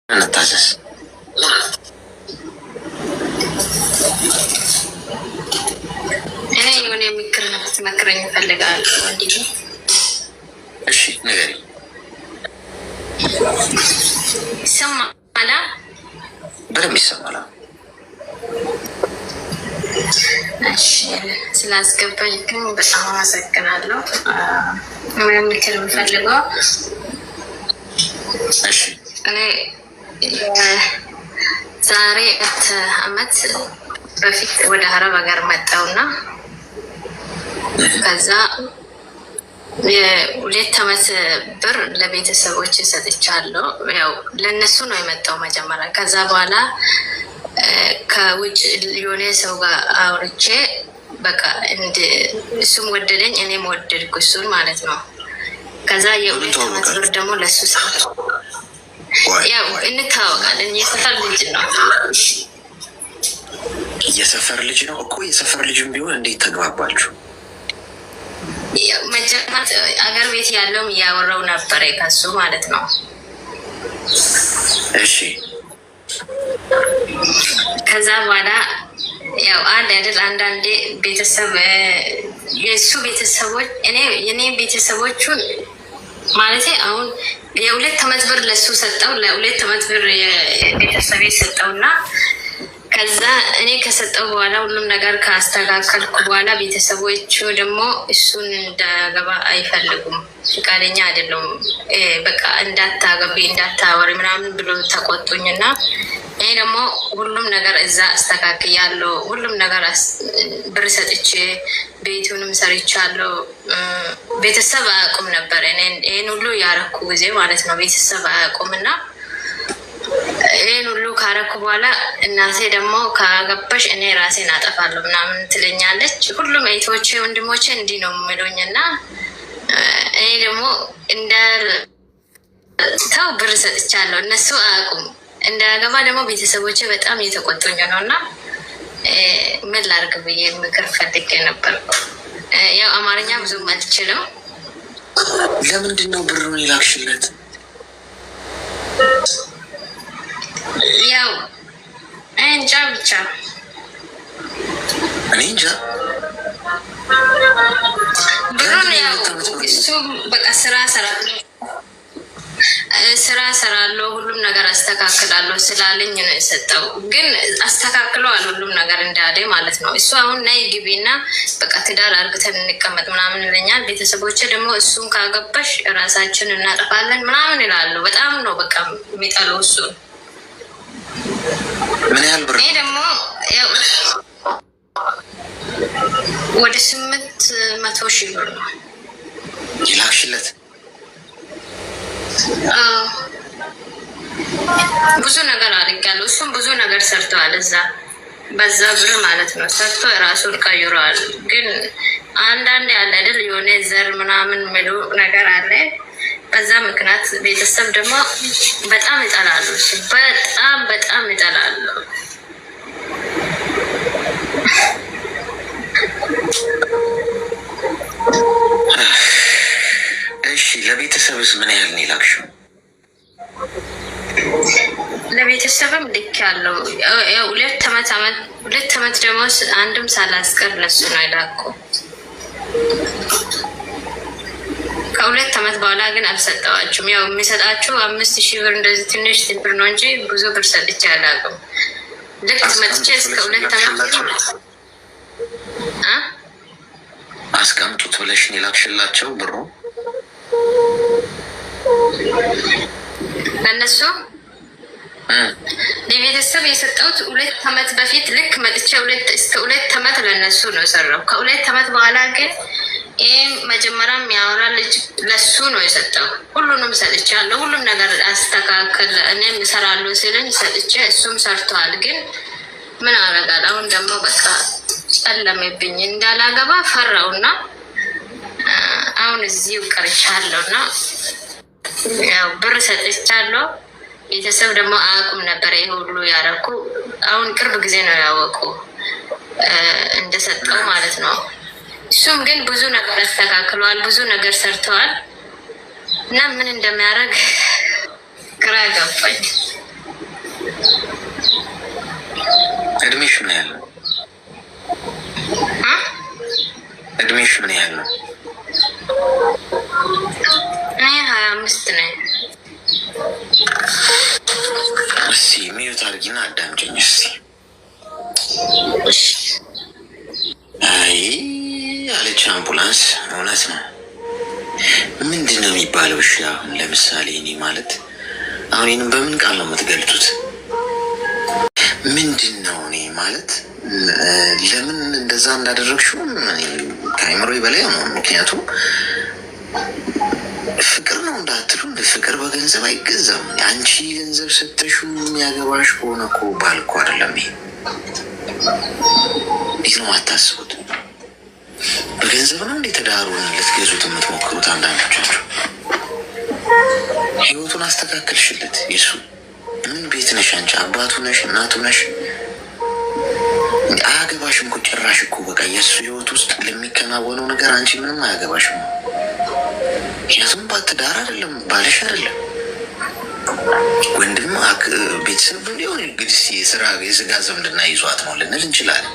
እንታዘዝ። እኔ የሆነ የሚክር ትመክረኝ እፈልጋለሁ ወንድሜ። እሺ ንገሪኝ። ይሰማል? በደንብ ይሰማል። እሺ ስላስገባኝ ግን በጣም አመሰግናለሁ። ምክር የምፈልገው እሺ እኔ ዛሬ አመት በፊት ወደ አረብ ሀገር መጣውና ከዛ የሁለት አመት ብር ለቤተሰቦች ሰጥቻለሁ። ያው ለነሱ ነው የመጣው መጀመሪያ። ከዛ በኋላ ከውጭ የሆነ ሰው ጋር አውርቼ በቃ እሱም ወደደኝ እኔም ወደድኩ እሱን ማለት ነው። ከዛ የሁለት አመት ብር ደግሞ ለሱ ሰጥ። ያው እንታወቃለን። የሰፈር ልጅ ነው። የሰፈር ልጅ ነው እኮ። የሰፈር ልጅም ቢሆን እንዴት ተግባባችሁ? መጀመሪያ አገር ቤት ያለውም እያወራው ነበረ ከሱ ማለት ነው። እሺ ከዛ በኋላ ያው አንድ አይደል አንዳንዴ ቤተሰብ የእሱ ቤተሰቦች የኔ ቤተሰቦቹን ማለት አሁን የሁለት አመት ብር ለሱ ሰጠው። ለሁለት አመት ብር የቤተሰቤ ሰጠውና ከዛ እኔ ከሰጠው በኋላ ሁሉም ነገር ካስተካከልኩ በኋላ ቤተሰቦቹ ደግሞ እሱን እንዳገባ አይፈልጉም፣ ፍቃደኛ አይደለም። በቃ እንዳታገቢ እንዳታወሪ ምናምን ብሎ ተቆጡኝና እኔ ደግሞ ሁሉም ነገር እዛ አስተካክያለሁ። ሁሉም ነገር ብር ሰጥቼ ቤቱንም ሰርቻለሁ። ቤተሰብ አያውቁም ነበር ይህን ሁሉ ያረኩ ጊዜ ማለት ነው። ቤተሰብ አያውቁምና ይህን ሁሉ ካረኩ በኋላ እናቴ ደግሞ ካገባሽ እኔ ራሴን አጠፋለሁ ምናምን ትለኛለች። ሁሉም እህቶቼ ወንድሞቼ እንዲህ ነው የሚሉኝ እና እኔ ደግሞ ተው ብር ሰጥቻለሁ። እነሱ አያውቁም። እንዳገባ ደግሞ ቤተሰቦቼ በጣም እየተቆጡኝ ነው እና ምን ላድርግ ብዬ ምክር ፈልጌ ነበር። ያው አማርኛ ብዙም አልችልም። ለምንድን ነው ብሩን የላክሽለት? ያው እንጃ ብቻ እኔ እንጃ። ብሩን ያው እሱ በቃ ስራ ሰራለሁ ሁሉም ነገር አስተካክላለሁ ስላለኝ ነው የሰጠው። ግን አስተካክለዋል ሁሉም ነገር እንዳለ ማለት ነው። እሱ አሁን ነይ ግቢና በቃ ትዳር አርግተን እንቀመጥ ምናምን ይለኛል። ቤተሰቦቼ ደግሞ እሱን ካገባሽ ራሳችን እናጠፋለን ምናምን ይላሉ። በጣም ነው በቃ የሚጠሉ እሱን። ምን ያህል ብር? ይሄ ደግሞ ያው ወደ 800,000 ብር ነው የላክሽለት። ብዙ ነገር አድርጋለሁ። እሱም ብዙ ነገር ሰርተዋል። በዛ ብር ማለት ነው ሰርቶ ራሱን ቀይረዋል። ግን አንዳንድ ያለ አይደል የሆነ ዘር ምናምን የሚሉ ነገር አለ። በዛ ምክንያት ቤተሰብ ደግሞ በጣም ይጠላሉ። በጣም ይጠላሉ። እሺ ለቤተሰብስ ምን ያህል ነው የላክሽው? ለቤተሰብም ልክ ያለው ሁለት አመት ደግሞ አንድም ሳላስቀር ለሱ ነው የላኩ። ከሁለት አመት በኋላ ግን አልሰጠዋችሁም። ያው የሚሰጣችሁ 5,000 ብር እንደዚህ ትንሽ ብር ነው እንጂ ብዙ ብር ሰጥቼ አላውቅም። ልክ መጥቼ እስከ 2 አመት አስቀምጡት ብለሽን የላክሽላቸው ብሩ ለእነሱ ለቤተሰብ የሰጠሁት 2 አመት በፊት ልክ መጥቼ እስከ 2 አመት ለእነሱ ነው ሰራው። ከ2 አመት በኋላ ግን ይህም መጀመሪያ የሚያወራ ልጅ ለሱ ነው የሰጠው። ሁሉንም ሰጥቻለሁ። ሁሉም ነገር አስተካከል እኔም እሰራለሁ ሲለኝ ሰጥቼ እሱም ሰርተዋል። ግን ምን አረጋል? አሁን ደግሞ በቃ ጨለመብኝ። እንዳላገባ ፈራውና አሁን እዚሁ ቀርቻለሁና ያው ብር ሰጥቻለሁ። ቤተሰብ ደግሞ አያውቁም ነበር ይሄ ሁሉ ያረኩ። አሁን ቅርብ ጊዜ ነው ያወቁ እንደሰጠው ማለት ነው። እሱም ግን ብዙ ነገር አስተካክለዋል፣ ብዙ ነገር ሰርተዋል እና ምን እንደሚያደርግ ግራ ገባኝ። እድሜሽ ምን ያህል ነው? እድሜሽ ምን ያህል ነው? እኔ 25 ነኝ። እስኪ ሚዩት አድርጊና አዳምጪኝ እስኪ። አይ አለች አምቡላንስ። እውነት ነው። ምንድን ነው የሚባለው? እሺ አሁን ለምሳሌ እኔ ማለት አሁን ይህንም በምን ቃል ነው የምትገልጡት? ምንድን ነው እኔ ማለት ለምን እንደዛ እንዳደረግሽው ከአይምሮ በላይ ነው። ምክንያቱም ፍቅር ነው እንዳትሉ፣ ፍቅር በገንዘብ አይገዛም። አንቺ ገንዘብ ሰተሹ የሚያገባሽ ከሆነ እኮ ባል እኮ አይደለም። ይሄ እንዴት ነው አታስቡት? በገንዘብ ነው እንዴ ትዳሩን ልትገዙት የምትሞክሩት? አንዳንዶቻችሁ ህይወቱን አስተካከልሽለት። የሱ ምን ቤት ነሽ አንቺ? አባቱ ነሽ? እናቱ ነሽ? አያገባሽም እኮ ጭራሽ እኮ በቃ የእሱ ህይወት ውስጥ ለሚከናወነው ነገር አንቺ ምንም አያገባሽም። ምክንያቱም ትዳር አይደለም፣ ባልሽ አይደለም፣ ወንድም ቤተሰብ ሊሆን እንግዲህ የስጋ ዝምድና ይዟት ነው ልንል እንችላለን።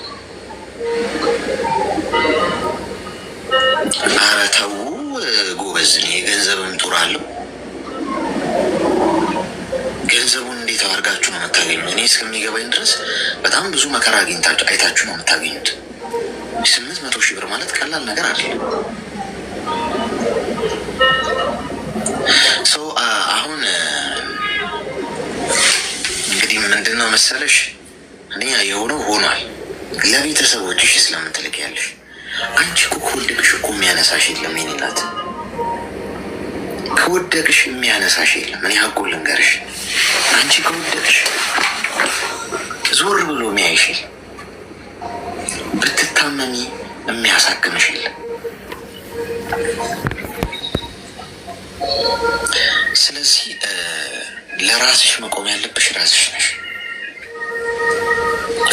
ኧረ ተው ጎበዝ፣ የገንዘብም ጡር አለው። ገንዘቡን እንዴት አድርጋችሁ ነው የምታገኙት? እኔ እስከሚገባኝ ድረስ በጣም ብዙ መከራ አግኝታችሁ አይታችሁ ነው የምታገኙት። 800 ሺህ ብር ማለት ቀላል ነገር አይደለም። አሁን እንግዲህ ምንድን ነው መሰለሽ፣ እኔ የሆነው ሆኗል። ለቤተሰቦችሽ ስለምን ትልቂያለሽ? አንቺ እኮ ከወደቅሽ እኮ የሚያነሳሽ የለም። የእኔ እናት ከወደቅሽ የሚያነሳሽ የለም። እኔ ሀቁን ልንገርሽ፣ አንቺ ከወደቅሽ ዞር ብሎ የሚያይሽ የለም። ብትታመሚ የሚያሳክምሽ የለም። ስለዚህ ለራስሽ መቆም ያለብሽ ራስሽ ነሽ።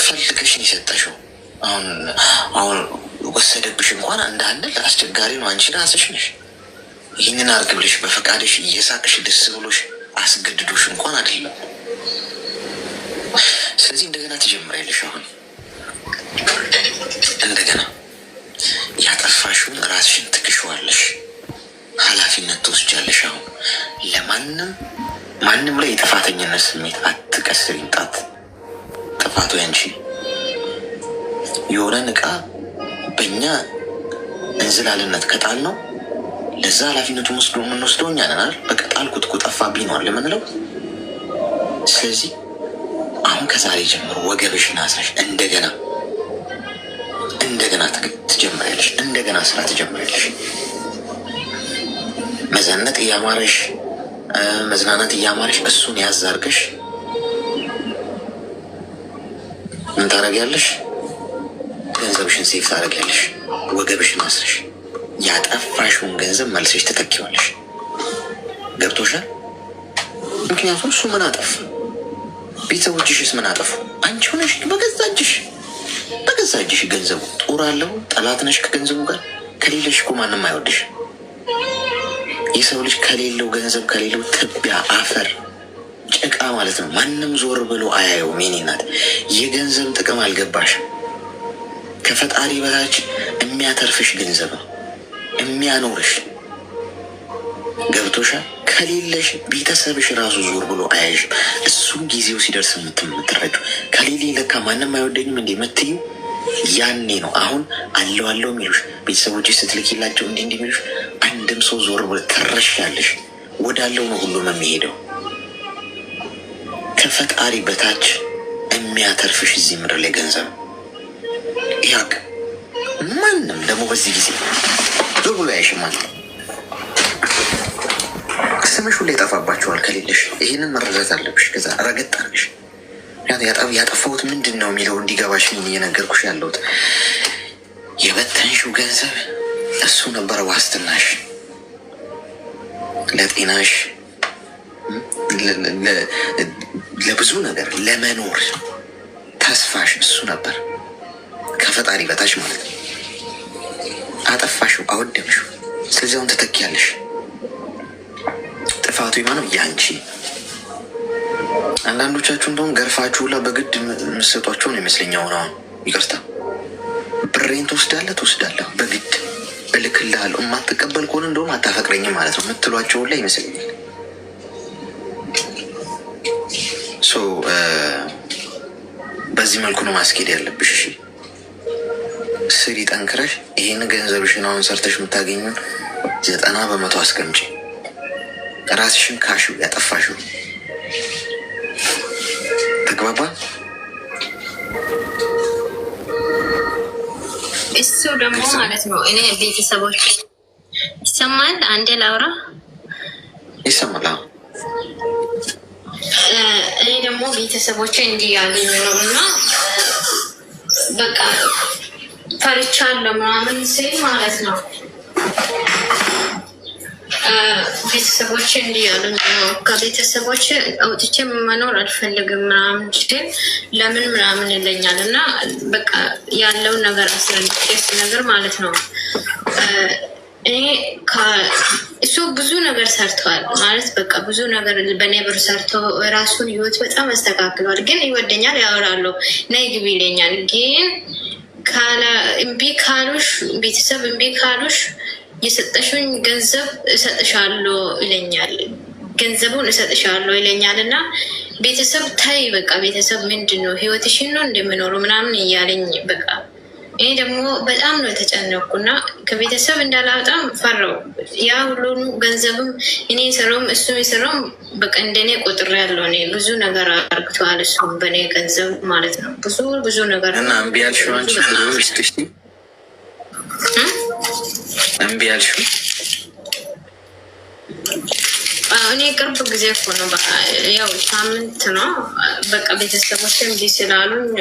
ፈልገሽን የሰጠሽው አሁን ወሰደብሽ እንኳን እንዳንል አስቸጋሪ ነው። አንቺ ራስሽ ነሽ ይህንን አርግ ብለሽ በፈቃድሽ እየሳቅሽ ደስ ብሎሽ አስገድዶሽ እንኳን አይደለም። ስለዚህ እንደገና ትጀምሪያለሽ። አሁን እንደገና ያጠፋሽውን ራስሽን ትክሽዋለሽ፣ ኃላፊነት ትወስጃለሽ። አሁን ማንም ላይ የጥፋተኝነት ስሜት አትቀስሪ። ጣት ጥፋቱ ያንቺ። የሆነን ዕቃ በእኛ እንዝላልነት ከጣል ነው ለዛ ኃላፊነቱ የምንወስደው እኛ ነን አይደል? በቃ ጣልኩት እኮ ጠፋብኝ ነው የምንለው። ስለዚህ አሁን ከዛሬ ጀምሮ ወገብሽን አስረሽ እንደገና ትጀምሪያለሽ። እንደገና ስራ ትጀምሪያለሽ። መዘነጥ እያማረሽ መዝናናት እያማረሽ እሱን ያዝ አድርገሽ ምን ታደርጊያለሽ? ገንዘብሽን ሴፍ ታደርጊያለሽ። ወገብሽን አስረሽ ያጠፋሽውን ገንዘብ መልሰሽ ትተኪዋለሽ። ገብቶሻል? ምክንያቱም እሱ ምን አጠፋ? ቤተሰቦችሽስ ምን አጠፉ? አንቺ ሆነሽ በገዛ እጅሽ ገንዘቡ ጦር አለው። ጠላት ነሽ ከገንዘቡ ጋር። ከሌለሽ እኮ ማንም አይወድሽ። የሰው ልጅ ከሌለው ገንዘብ ከሌለው ትቢያ አፈር ጭቃ ማለት ነው። ማንም ዞር ብሎ አያየውም። የኔ እናት የገንዘብ ጥቅም አልገባሽም። ከፈጣሪ በታች የሚያተርፍሽ ገንዘብ ነው የሚያኖርሽ። ገብቶሻል? ከሌለሽ ቤተሰብሽ ራሱ ዞር ብሎ አያይሽም። እሱም ጊዜው ሲደርስ የምትረጁ ከሌሌ ለካ ማንም አይወደኝም እንዴ የምትዩ ያኔ ነው። አሁን አለው የሚሉሽ ቤተሰቦች ስትልኪላቸው እንዲህ የሚሉሽ አንድም ሰው ዞር ብሎ ትረሻለሽ። ወዳለው ነው ሁሉም የሚሄደው። ከፈጣሪ በታች የሚያተርፍሽ እዚህ ምድር ላይ ገንዘብ ያቅ ማንም ደግሞ በዚህ ጊዜ ዞር ብሎ ያይሽም ማለት ነው። ስምሽ ሁሌ ይጠፋባቸዋል ከሌለሽ። ይህንን መረዳት አለብሽ። ከዛ ረገጥ አድርግሽ ያጠፋሁት ምንድን ነው የሚለው እንዲገባሽ እየነገርኩሽ ያለሁት። የበተንሽው ገንዘብ እሱ ነበረ ዋስትናሽ፣ ለጤናሽ፣ ለብዙ ነገር ለመኖር ተስፋሽ እሱ ነበር ከፈጣሪ በታች ማለት ነው። አጠፋሽው፣ አወደምሽው። ስለዚያውን ትተኪያለሽ። ጥፋቱ የማነው? ያንቺ። አንዳንዶቻችሁ እንደውም ገርፋችሁ ሁላ በግድ የምትሰጧቸው ነው ይመስለኛል። አሁን ይቅርታ ብሬን ትወስዳለህ በግድ እልክልሃለሁ። የማትቀበል ከሆነ እንደውም አታፈቅረኝም ማለት ነው የምትሏቸው ሁላ ይመስለኛል። በዚህ መልኩ ነው ማስኬድ ያለብሽ። እሺ ስሪ ጠንክረሽ። ይህን ገንዘብሽን አሁን ሰርተሽ የምታገኙን 90% አስቀምጪ። ራስሽን ካሽው ያጠፋሽው። ተግባባ? እሱ ደግሞ ማለት ነው እኔ ቤተሰቦች ይሰማል። አንዴ ላውራ። ይሰማል። እኔ ደግሞ ቤተሰቦች እንዲህ ያሉኝ ነው እና በቃ ፈርቻለሁ ምናምን ስል ማለት ነው ቤተሰቦች እንዲህ ያሉኝ ነው። ከቤተሰቦች አውጥቼ መኖር አልፈልግም ምናምን ሲል ለምን ምናምን ይለኛል እና በቃ ያለውን ነገር አስረድቼ ነገር ማለት ነው እኔ እሱ ብዙ ነገር ሰርተዋል ማለት በቃ ብዙ ነገር በእኔ ብር ሰርቶ ራሱን ህይወት በጣም አስተካክሏል። ግን ይወደኛል፣ ያወራሉ፣ ነይ ግቢ ይለኛል። ግን እምቢ ካሉሽ ቤተሰብ እምቢ ካሉሽ የሰጠሽኝ ገንዘብ እሰጥሻለሁ ይለኛል። ገንዘቡን እሰጥሻለሁ ይለኛል እና ቤተሰብ ታይ በቃ ቤተሰብ ምንድን ነው ህይወትሽን ነው እንደምኖረው ምናምን እያለኝ በቃ ይሄ ደግሞ በጣም ነው የተጨነኩና ከቤተሰብ እንዳላወጣም ፈራው። ያ ሁሉን ገንዘብም እኔ የሰራውም እሱ የሰራውም በቃ እንደኔ ቆጥሬ ያለው እኔ ብዙ ነገር አርግተዋል። እሱ በእኔ ገንዘብ ማለት ነው ብዙ ነገር እና እምቢ ያልሽው አንቺ ብሩሽ እምቢ ያልሽው እኔ ቅርብ ጊዜ እኮ ነው ያው ሳምንት ነው በቃ ቤተሰቦች እምቢ ስላሉኝ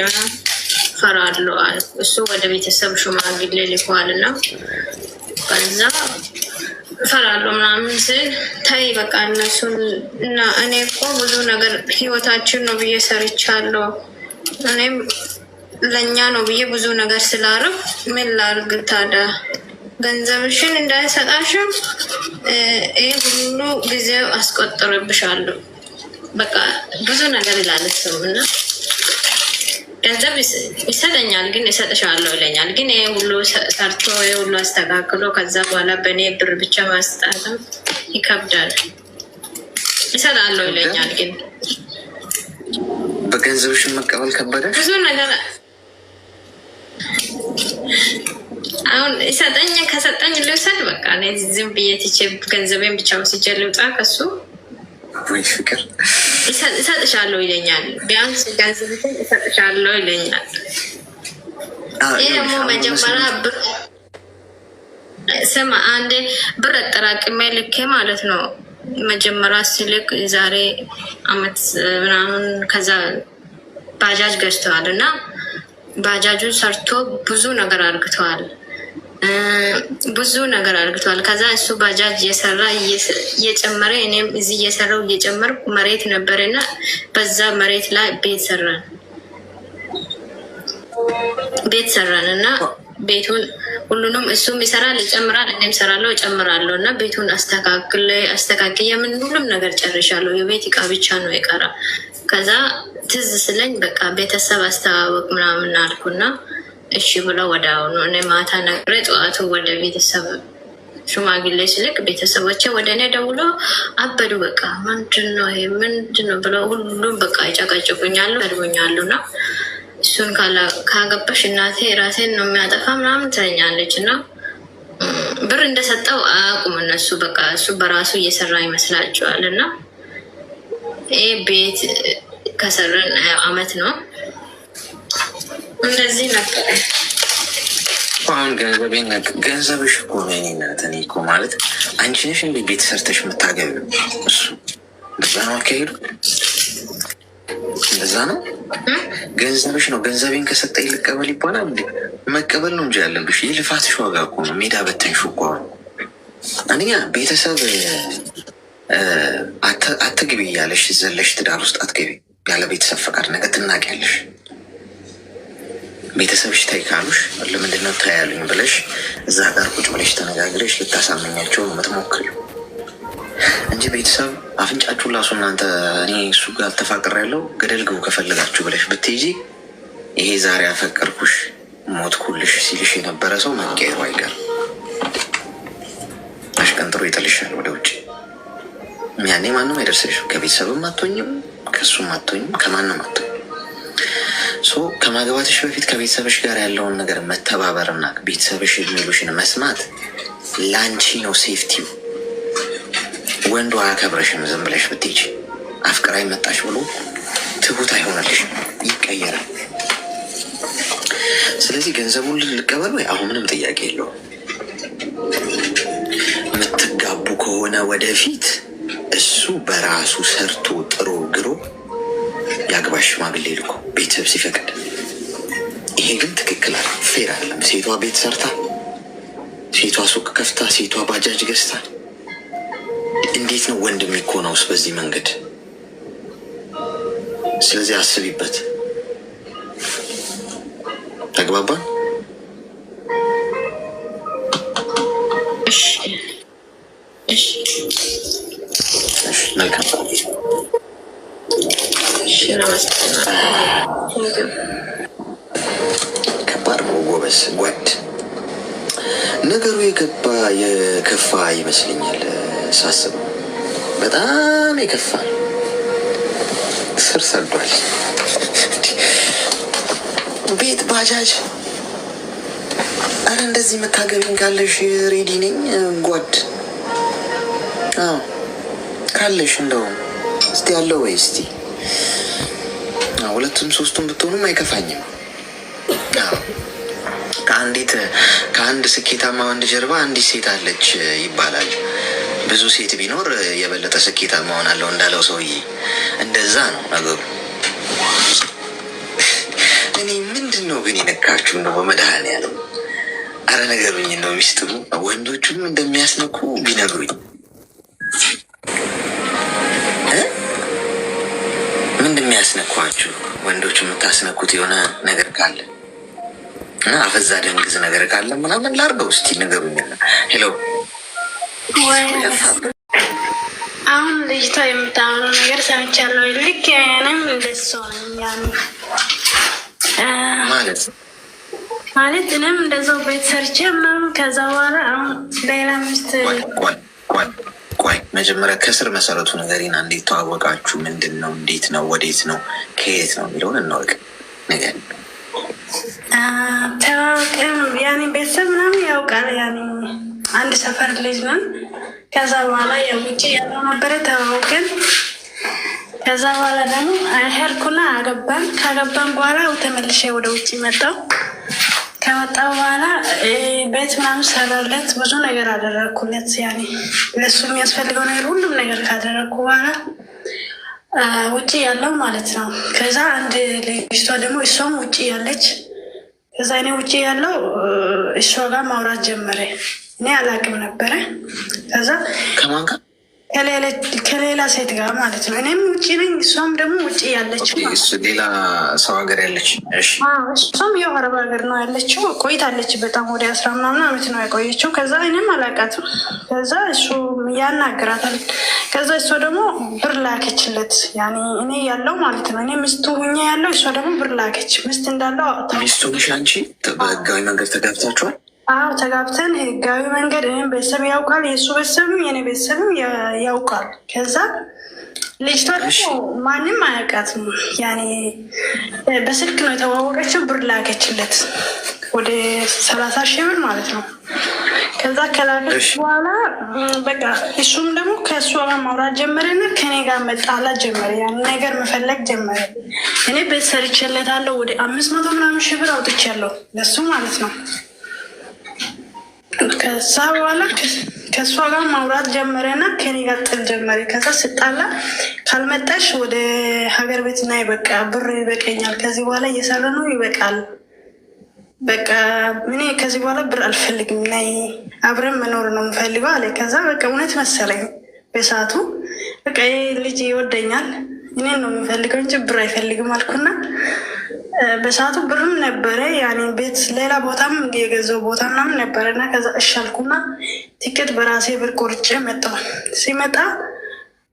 ፈራለሁ። እሱ ወደ ቤተሰብ ሽማግሌ ልኳል እና ከዛ ፈራለሁ ምናምን ስል ታይ በቃ እነሱን እና እኔ እኮ ብዙ ነገር ህይወታችን ነው ብዬ ሰርቻለሁ። እኔም ለእኛ ነው ብዬ ብዙ ነገር ስላረግ ምን ላርግ ታዲያ? ገንዘብሽን እንዳይሰጣሽም ይህ ሁሉ ጊዜ አስቆጥርብሻለሁ በቃ ብዙ ነገር ይላለስም እና ገንዘብ ይሰጠኛል ግን እሰጥሻለሁ ይለኛል። ግን ይሄ ሁሉ ሰርቶ ይሄ ሁሉ አስተካክሎ ከዛ በኋላ በእኔ ብር ብቻ ማስጣትም ይከብዳል። እሰጣለሁ ይለኛል ግን በገንዘብሽን መቀበል ከበደ ብዙ ነገር አሁን ይሰጠኝ ከሰጠኝ ልውሰድ በቃ እኔ ዝም ብዬ ትቼ ገንዘቤን ብቻ ወስጄ ልውጣ ከሱ ወይ ፍቅር እሰጥሻለሁ ይለኛል። ቢያንስ ገንዘብሽን እሰጥሻለሁ ይለኛል። ይህ ደግሞ መጀመሪያ ብር ስማ አንዴ ብር አጠራቅሜ ልኬ ማለት ነው መጀመሪያ ስልክ ዛሬ አመት ምናምን ከዛ ባጃጅ ገዝተዋል እና ባጃጁን ሰርቶ ብዙ ነገር አርግተዋል። ከዛ እሱ ባጃጅ እየሰራ እየጨመረ እኔም እዚህ እየሰራው እየጨመርኩ መሬት ነበር እና በዛ መሬት ላይ ቤት ሰራን እና ቤቱን ሁሉንም እሱም ይሰራል ይጨምራል፣ እኔም ሰራለሁ እጨምራለሁ እና ቤቱን አስተካክዬ ምን ሁሉም ነገር ጨርሻለሁ። የቤት እቃ ብቻ ነው የቀራ። ከዛ ትዝ ስለኝ በቃ ቤተሰብ አስተዋወቅ ምናምን አልኩና እሺ ብለው ወደ አሁኑ እኔ ማታ ነግሬ ጠዋቱ ወደ ቤተሰብ ሽማግሌ ስልክ ቤተሰቦቼ ወደ እኔ ደውሎ አበዱ። በቃ ምንድነው ይሄ ምንድነው ብለው ሁሉም በቃ ይጨቀጭቁኛሉ፣ ያድቡኛሉ እና እሱን ካገባሽ እናቴ ራሴን ነው የሚያጠፋ ምናምን ትለኛለች እና ብር እንደሰጠው አያውቁም እነሱ። በቃ እሱ በራሱ እየሰራ ይመስላቸዋል እና ይህ ቤት ከሰራን አመት ነው እንደዚህ ነበረ። አሁን ገንዘብሽ እኮ ነው የእኔ እናት። እኔ እኮ ማለት አንቺ ነሽ እንደ ቤት ሰርተሽ የምታገቢው። እሱ እንደዛ ነው አካሄዱ፣ እንደዛ ነው። ገንዘብሽ ነው። ገንዘቤን ከሰጠኝ ልቀበል ይባላል እንዴ? መቀበል ነው እንጂ ያለብሽ። ይህ ልፋትሽ ዋጋ እኮ ነው። ሜዳ በተንሽ እኮ አንደኛ ቤተሰብ አትግቢ እያለሽ ዘለሽ ትዳር ውስጥ አትገቢ ያለ ቤተሰብ ፈቃድ። ነገ ትናቂያለሽ። ቤተሰብሽ ታይ ካሉሽ ለምንድነው ታያሉኝ ብለሽ እዛ ጋር ቁጭ ብለሽ ተነጋግረሽ ልታሳመኛቸው የምትሞክሪው። እንጂ ቤተሰብ አፍንጫችሁ ላሱ እናንተ እኔ እሱ ጋር ተፋቅር ያለው ገደል ግቡ ከፈለጋችሁ ብለሽ ብትይጂ ይሄ ዛሬ አፈቀርኩሽ ሞትኩልሽ ሲልሽ የነበረ ሰው መቀየሩ አይቀርም። አሽቀንጥሮ ይጥልሻል ወደ ውጭ። ያኔ ማንም አይደርስልሽም። ከቤተሰብም አትሆኝም፣ ከእሱም አትሆኝም፣ ከማንም አትሆኝም። ከማግባትሽ በፊት ከቤተሰብሽ ጋር ያለውን ነገር መተባበርና ቤተሰብሽ የሚሉሽን መስማት ላንቺ ነው ሴፍቲው። ወንዱ አያከብረሽም። ዝም ብለሽ ብትሄጂ አፍቅራይ መጣሽ ብሎ ትሁት አይሆንልሽ፣ ይቀየራል። ስለዚህ ገንዘቡን ልቀበል ወይ? አሁን ምንም ጥያቄ የለውም። የምትጋቡ ከሆነ ወደፊት እሱ በራሱ ሰርቶ ጥሮ ግሮ ያግባሽ፣ ሽማግሌ ልኮ ቤተሰብ ሲፈቅድ። ይሄ ግን ትክክል አለ፣ ፌር አለም። ሴቷ ቤት ሰርታ፣ ሴቷ ሱቅ ከፍታ፣ ሴቷ ባጃጅ ገዝታ እንዴት ነው ወንድ የሚኮነውስ በዚህ መንገድ? ስለዚህ አስቢበት። ተግባባን? መልካም። ከባድ ነው ጎበዝ ጓድ። ነገሩ የከፋ ይመስለኛል ሳስበው፣ በጣም የከፋ ስር ሰዷል። ቤት ባጃጅ። አረ እንደዚህ የምታገቢኝ ካለሽ ሬዲ ነኝ ጓድ። አዎ ካለሽ እንደውም እስቲ ያለው ወይ እስቲ ሁለቱም ሶስቱም ብትሆኑም አይከፋኝም። ከአንድ ስኬታማ ወንድ ጀርባ አንዲት ሴት አለች ይባላል። ብዙ ሴት ቢኖር የበለጠ ስኬታማ ሆናለሁ እንዳለው ሰውዬ እንደዛ ነው ነገሩ። እኔ ምንድን ነው ግን የነካችሁ ነው በመድኃኔዓለም? አረ ነገሩኝ ነው ሚስጥሩ። ወንዶቹም እንደሚያስነኩ ቢነግሩኝ። ምንድን የሚያስነኳችሁ ወንዶች? የምታስነኩት የሆነ ነገር ካለ እና አፈዛ ደንግዝ ነገር ካለ ምናምን ላርገው እስቲ ነገሩኝ። ሄሎ አሁን ልጅቷ የምታምነው ነገር ሰምቻለሁ። ልክ እኔም እንደሱ ነኝ ማለት እኔም እንደዛው ቤት ሰርቼ ምናምን ከዛ በኋላ አሁን ሌላ ሚስት። ቆይ መጀመሪያ ከስር መሰረቱ ነገሪና እንዴት ተዋወቃችሁ? ምንድን ነው? እንዴት ነው? ወዴት ነው? ከየት ነው የሚለውን እናወቅ ነገር ተዋወቅን። ያኔ ቤተሰብ ምናምን ያውቃል። ያኔ አንድ ሰፈር ልጅ ነን። ከዛ በኋላ የውጭ ያለው ነበረ ተዋወቅን። ከዛ በኋላ ደግሞ ሄድኩና አገባን። ካገባን በኋላ ተመልሼ ወደ ውጭ መጣሁ። ከመጣ በኋላ ቤት ምናምን ሰራለት፣ ብዙ ነገር አደረግኩለት። ያኔ ለሱ የሚያስፈልገው ነገር ሁሉም ነገር ካደረግኩ በኋላ ውጭ ያለው ማለት ነው። ከዛ አንድ ልጅቷ ደግሞ እሷም ውጭ ያለች፣ ከዛ እኔ ውጭ ያለው እሷ ጋር ማውራት ጀመረ። እኔ አላቅም ነበረ። ከዛ ከሌላ ሴት ጋር ማለት ነው። እኔም ውጭ ነኝ፣ እሷም ደግሞ ውጭ ያለችው ሌላ ሰው ሀገር ያለች። እሷም ያው አረብ ሀገር ነው ያለችው። ቆይታለች በጣም ወደ 10 ምናምን ዓመት ነው የቆየችው። ከዛ እኔም አላውቃትም። ከዛ እሱ ያናግራታል። ከዛ እሷ ደግሞ ብር ላከችለት። ያኔ እኔ ያለው ማለት ነው። እኔ ሚስቱ ሁኜ ያለው፣ እሷ ደግሞ ብር ላከች። ሚስት እንዳለው ሚስቱ ነሽ አንቺ? በህጋዊ መንገድ ተጋብታችኋል? አዎ ተጋብተን ህጋዊ መንገድ እኔም ቤተሰብ ያውቃል፣ የእሱ ቤተሰብም የኔ ቤተሰብም ያውቃል። ከዛ ልጅቷ ደግሞ ማንም አያውቃትም። ያኔ በስልክ ነው የተዋወቀችው። ብር ላከችለት ወደ 30,000 ብር ማለት ነው። ከዛ ከላከች በኋላ በቃ እሱም ደግሞ ከእሷ ጋር ማውራት ጀመረና ከኔ ጋር መጣላት ጀመረ። ያን ነገር መፈለግ ጀመረ። እኔ ቤት ሰርቼለታለሁ። ወደ 500 ምናምን ሺህ ብር አውጥቻለሁ ለሱ ማለት ነው። ከዛ በኋላ ከእሷ ጋር ማውራት ጀመረና ከኔ ጋር ጥል ጀመረ። ከዛ ስጣላ ካልመጣሽ ወደ ሀገር ቤት ናይ፣ በቃ ብር ይበቀኛል፣ ከዚህ በኋላ እየሰራ ነው ይበቃል፣ በቃ እኔ ከዚህ በኋላ ብር አልፈልግም፣ ናይ አብረን መኖር ነው የምፈልገው አለ። ከዛ በቃ እውነት መሰለኝ በሰዓቱ። በቃ ይህ ልጅ ይወደኛል፣ እኔን ነው የሚፈልገው እንጂ ብር አይፈልግም አልኩና በሰዓቱ ብርም ነበረ ያኔ ቤት ሌላ ቦታም የገዛው ቦታ ምናምን ነበረ እና ከዛ እሻልኩና ቲኬት በራሴ ብር ቆርጬ መጣሁ። ሲመጣ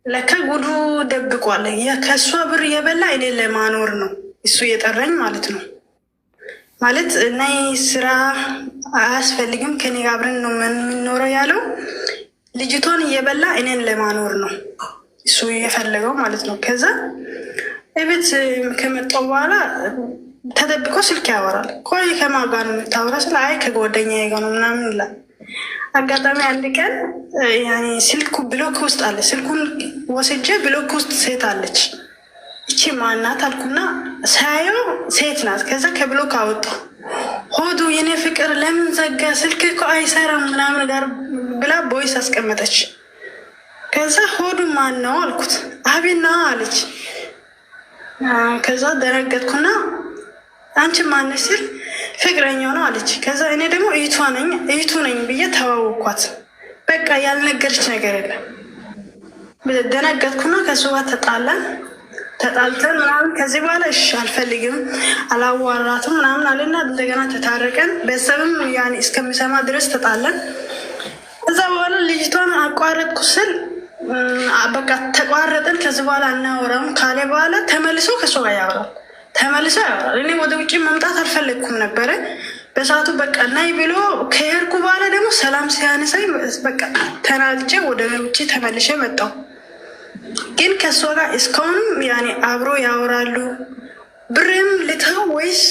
ለካ ጉዱ ደብቋል። ከእሷ ብር የበላ እኔ ለማኖር ነው እሱ የጠራኝ ማለት ነው። ማለት ናይ ስራ አያስፈልግም ከኔ ጋር አብረን ነው የምንኖረው ያለው ልጅቷን እየበላ እኔን ለማኖር ነው እሱ የፈለገው ማለት ነው። ከዛ እቤት ከመጣሁ በኋላ ተደብቆ ስልክ ያወራል። ቆይ ከማን ጋር ነው የምታወራ? ስለ አይ ከጓደኛዬ ጋር ነው ምናምን ይላል። አጋጣሚ አንድ ቀን ያኔ ስልኩ ብሎክ ውስጥ አለ። ስልኩን ወስጄ ብሎክ ውስጥ ሴት አለች። እቺ ማናት አልኩና ሳየው ሴት ናት። ከዛ ከብሎክ አወጣሁ። ሆዱ የኔ ፍቅር ለምን ዘጋ? ስልክ እኮ አይሰራም ምናምን ጋር ብላ ቦይስ አስቀመጠች። ከዛ ሆዱ ማን ነው አልኩት። አቤና አለች። ከዛ ደረገጥኩና አንቺ ማነሽ ስል ፍቅረኛው ነው አለች። ከዛ እኔ ደግሞ እህቱ ነኝ ብዬ ተዋወኳት። በቃ ያልነገረች ነገር የለም። ደነገጥኩና ከሱ ጋር ተጣልተን ምናምን ከዚህ በኋላ እሺ አልፈልግም አላዋራትም ምናምን አለና እንደገና ተታረቀን። ቤተሰብም ያኔ እስከሚሰማ ድረስ ተጣለን። ከዛ በኋላ ልጅቷን አቋረጥኩ ስል በቃ ተቋረጥን። ከዚህ በኋላ እናወራም ካለ በኋላ ተመልሶ ከሱ ጋር ያወራል። እኔ ወደ ውጭ መምጣት አልፈለግኩም ነበረ በሰዓቱ። በቃ ናይ ብሎ ከሄድኩ በኋላ ደግሞ ሰላም ሲያነሳኝ በቃ ተናልጬ ወደ ውጭ ተመልሼ መጣሁ። ግን ከእሷ ጋር እስካሁንም ያኔ አብሮ ያወራሉ። ብሬም ልተው ወይስ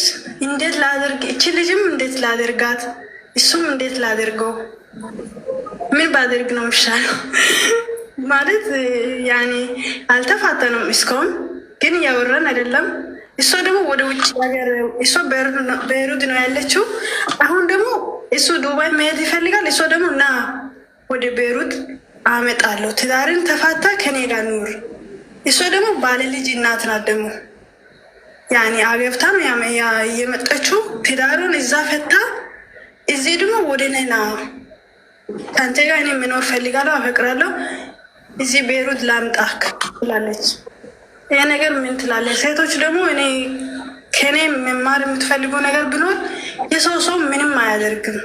እንዴት ላደርግ? እቺ ልጅም እንዴት ላደርጋት? እሱም እንዴት ላደርገው? ምን ባደርግ ነው የሚሻለው? ማለት ያኔ አልተፋተንም እስካሁን ግን እያወራን አይደለም። እሷ ደግሞ ወደ ውጭ ሀገር እሷ ቤይሩት ነው ያለችው። አሁን ደግሞ እሱ ዱባይ መሄድ ይፈልጋል። እሷ ደግሞ እና ወደ ቤይሩት አመጣለሁ ትዳርን ተፋታ ከኔ ጋር ኑር። እሷ ደግሞ ባለ ልጅ እናት ናት። ደግሞ ያኔ አገብታ ነው የመጣችው። ትዳሩን እዛ ፈታ እዚህ ደግሞ ወደ ነና ከአንተ ጋር እኔ መኖር ፈልጋለሁ፣ አፈቅራለሁ፣ እዚህ ቤይሩት ላምጣክ ትላለች። ይህ ነገር ምን ትላለች? ሴቶች ደግሞ እኔ ከእኔ መማር የምትፈልጉ ነገር ቢኖር የሰው ምንም አያደርግም።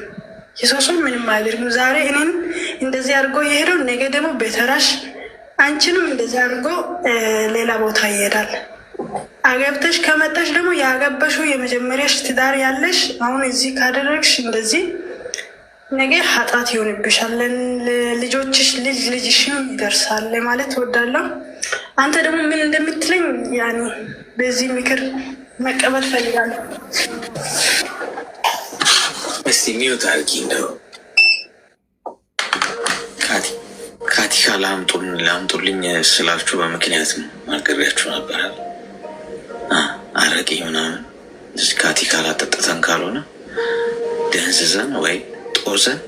ዛሬ እኔን እንደዚህ አድርጎ የሄደው ነገ ደግሞ ቤተራሽ አንቺንም እንደዚህ አድርጎ ሌላ ቦታ ይሄዳል። አገብተሽ ከመጣሽ ደግሞ ያገበሽው የመጀመሪያሽ ትዳር ያለሽ አሁን እዚህ ካደረግሽ እንደዚህ ነገ ኃጢአት ይሆንብሻል። ልጆችሽ ልጅሽም ይደርሳል ማለት እወዳለሁ። አንተ ደግሞ ምን እንደምትለኝ ያኔ በዚህ ምክር መቀበል ፈልጋለሁ። እስቲ ሚዩት አድርጊ። እንደው ካቲካ ላምጡልኝ ስላችሁ በምክንያት ነው አገሪያችሁ ነበር። አረቄ ምናምን ካቲካ ላጠጥተን ካልሆነ ደንዝዘን ወይ ጦዘን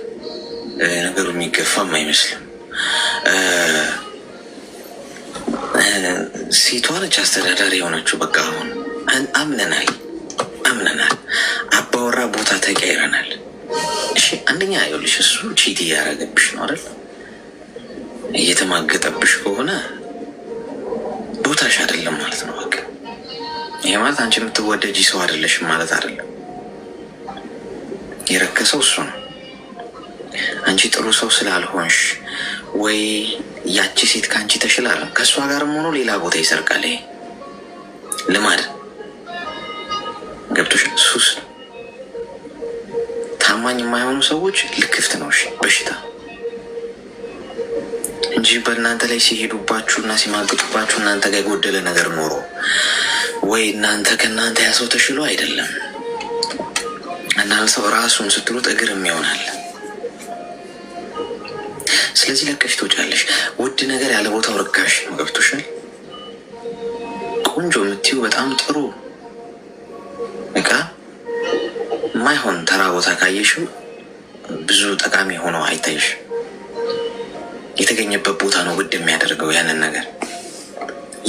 ነገሩ የሚገፋም አይመስልም። ሴቷ ነች አስተዳዳሪ የሆነችው። በቃ አሁን አምነናል። አባወራ ቦታ ተቀይረናል። እሺ አንደኛ ይኸውልሽ እሱ ቺት እያደረገብሽ ነው አይደል? እየተማገጠብሽ ከሆነ ቦታሽ አይደለም ማለት ነው። በቃ ይሄ ማለት አንቺ የምትወደጂ ሰው አይደለሽም ማለት አይደለም። የረከሰው እሱ ነው። አንቺ ጥሩ ሰው ስላልሆንሽ ወይ ያቺ ሴት ከአንቺ ተሽላለ ከእሷ ጋርም ሆኖ ሌላ ቦታ ይሰርቃል። ይሄ ልማድ ገብቶሽ ሱስ። ታማኝ የማይሆኑ ሰዎች ልክፍት ነው በሽታ እንጂ በእናንተ ላይ ሲሄዱባችሁ እና ሲማግጡባችሁ እናንተ ጋር የጎደለ ነገር ኖሮ ወይ እናንተ ከእናንተ ያሰው ተሽሎ አይደለም። እናንተ ሰው ራሱን ስትሉት እግርም ይሆናል። ስለዚህ ለቀሽ ትወጫለሽ። ውድ ነገር ያለ ቦታው ርካሽ ነው። ገብቶሻል? ቆንጆ የምትይው በጣም ጥሩ እቃ ማይሆን ተራ ቦታ ካየሽው ብዙ ጠቃሚ ሆኖ አይታይሽ። የተገኘበት ቦታ ነው ውድ የሚያደርገው ያንን ነገር።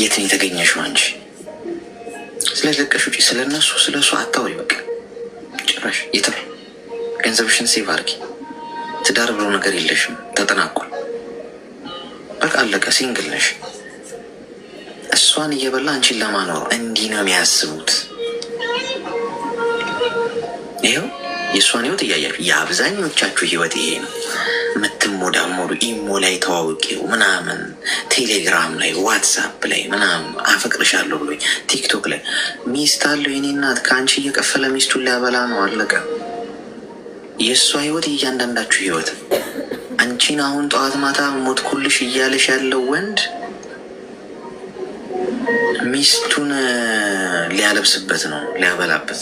የት ነው የተገኘሽው አንቺ? ስለዚህ ለቀሽ ውጪ። ስለነሱ ስለሱ አታውሪ። በቃ ጭራሽ የትም ገንዘብሽን ሴቭ አድርጊ። ትዳር ብሎ ነገር የለሽም፣ ተጠናቋል። በቃ አለቀ። ሲንግል ነሽ። እሷን እየበላ አንቺን ለማኖር እንዲህ ነው የሚያስቡት። ይኸው የእሷን ህይወት እያያችሁ የአብዛኞቻችሁ ህይወት ይሄ ነው። የምትሞዳሞዱ ኢሞ ላይ ተዋውቂው ምናምን፣ ቴሌግራም ላይ ዋትሳፕ ላይ ምናምን አፈቅርሻለሁ ብሎ ቲክቶክ ላይ ሚስት አለው የኔ እናት ከአንቺ እየከፈለ ሚስቱን ሊያበላ ነው። አለቀ። የእሷ ህይወት እያንዳንዳችሁ ህይወት። አንቺን አሁን ጠዋት ማታ ሞትኩልሽ እያለሽ ያለው ወንድ ሚስቱን ሊያለብስበት ነው፣ ሊያበላበት።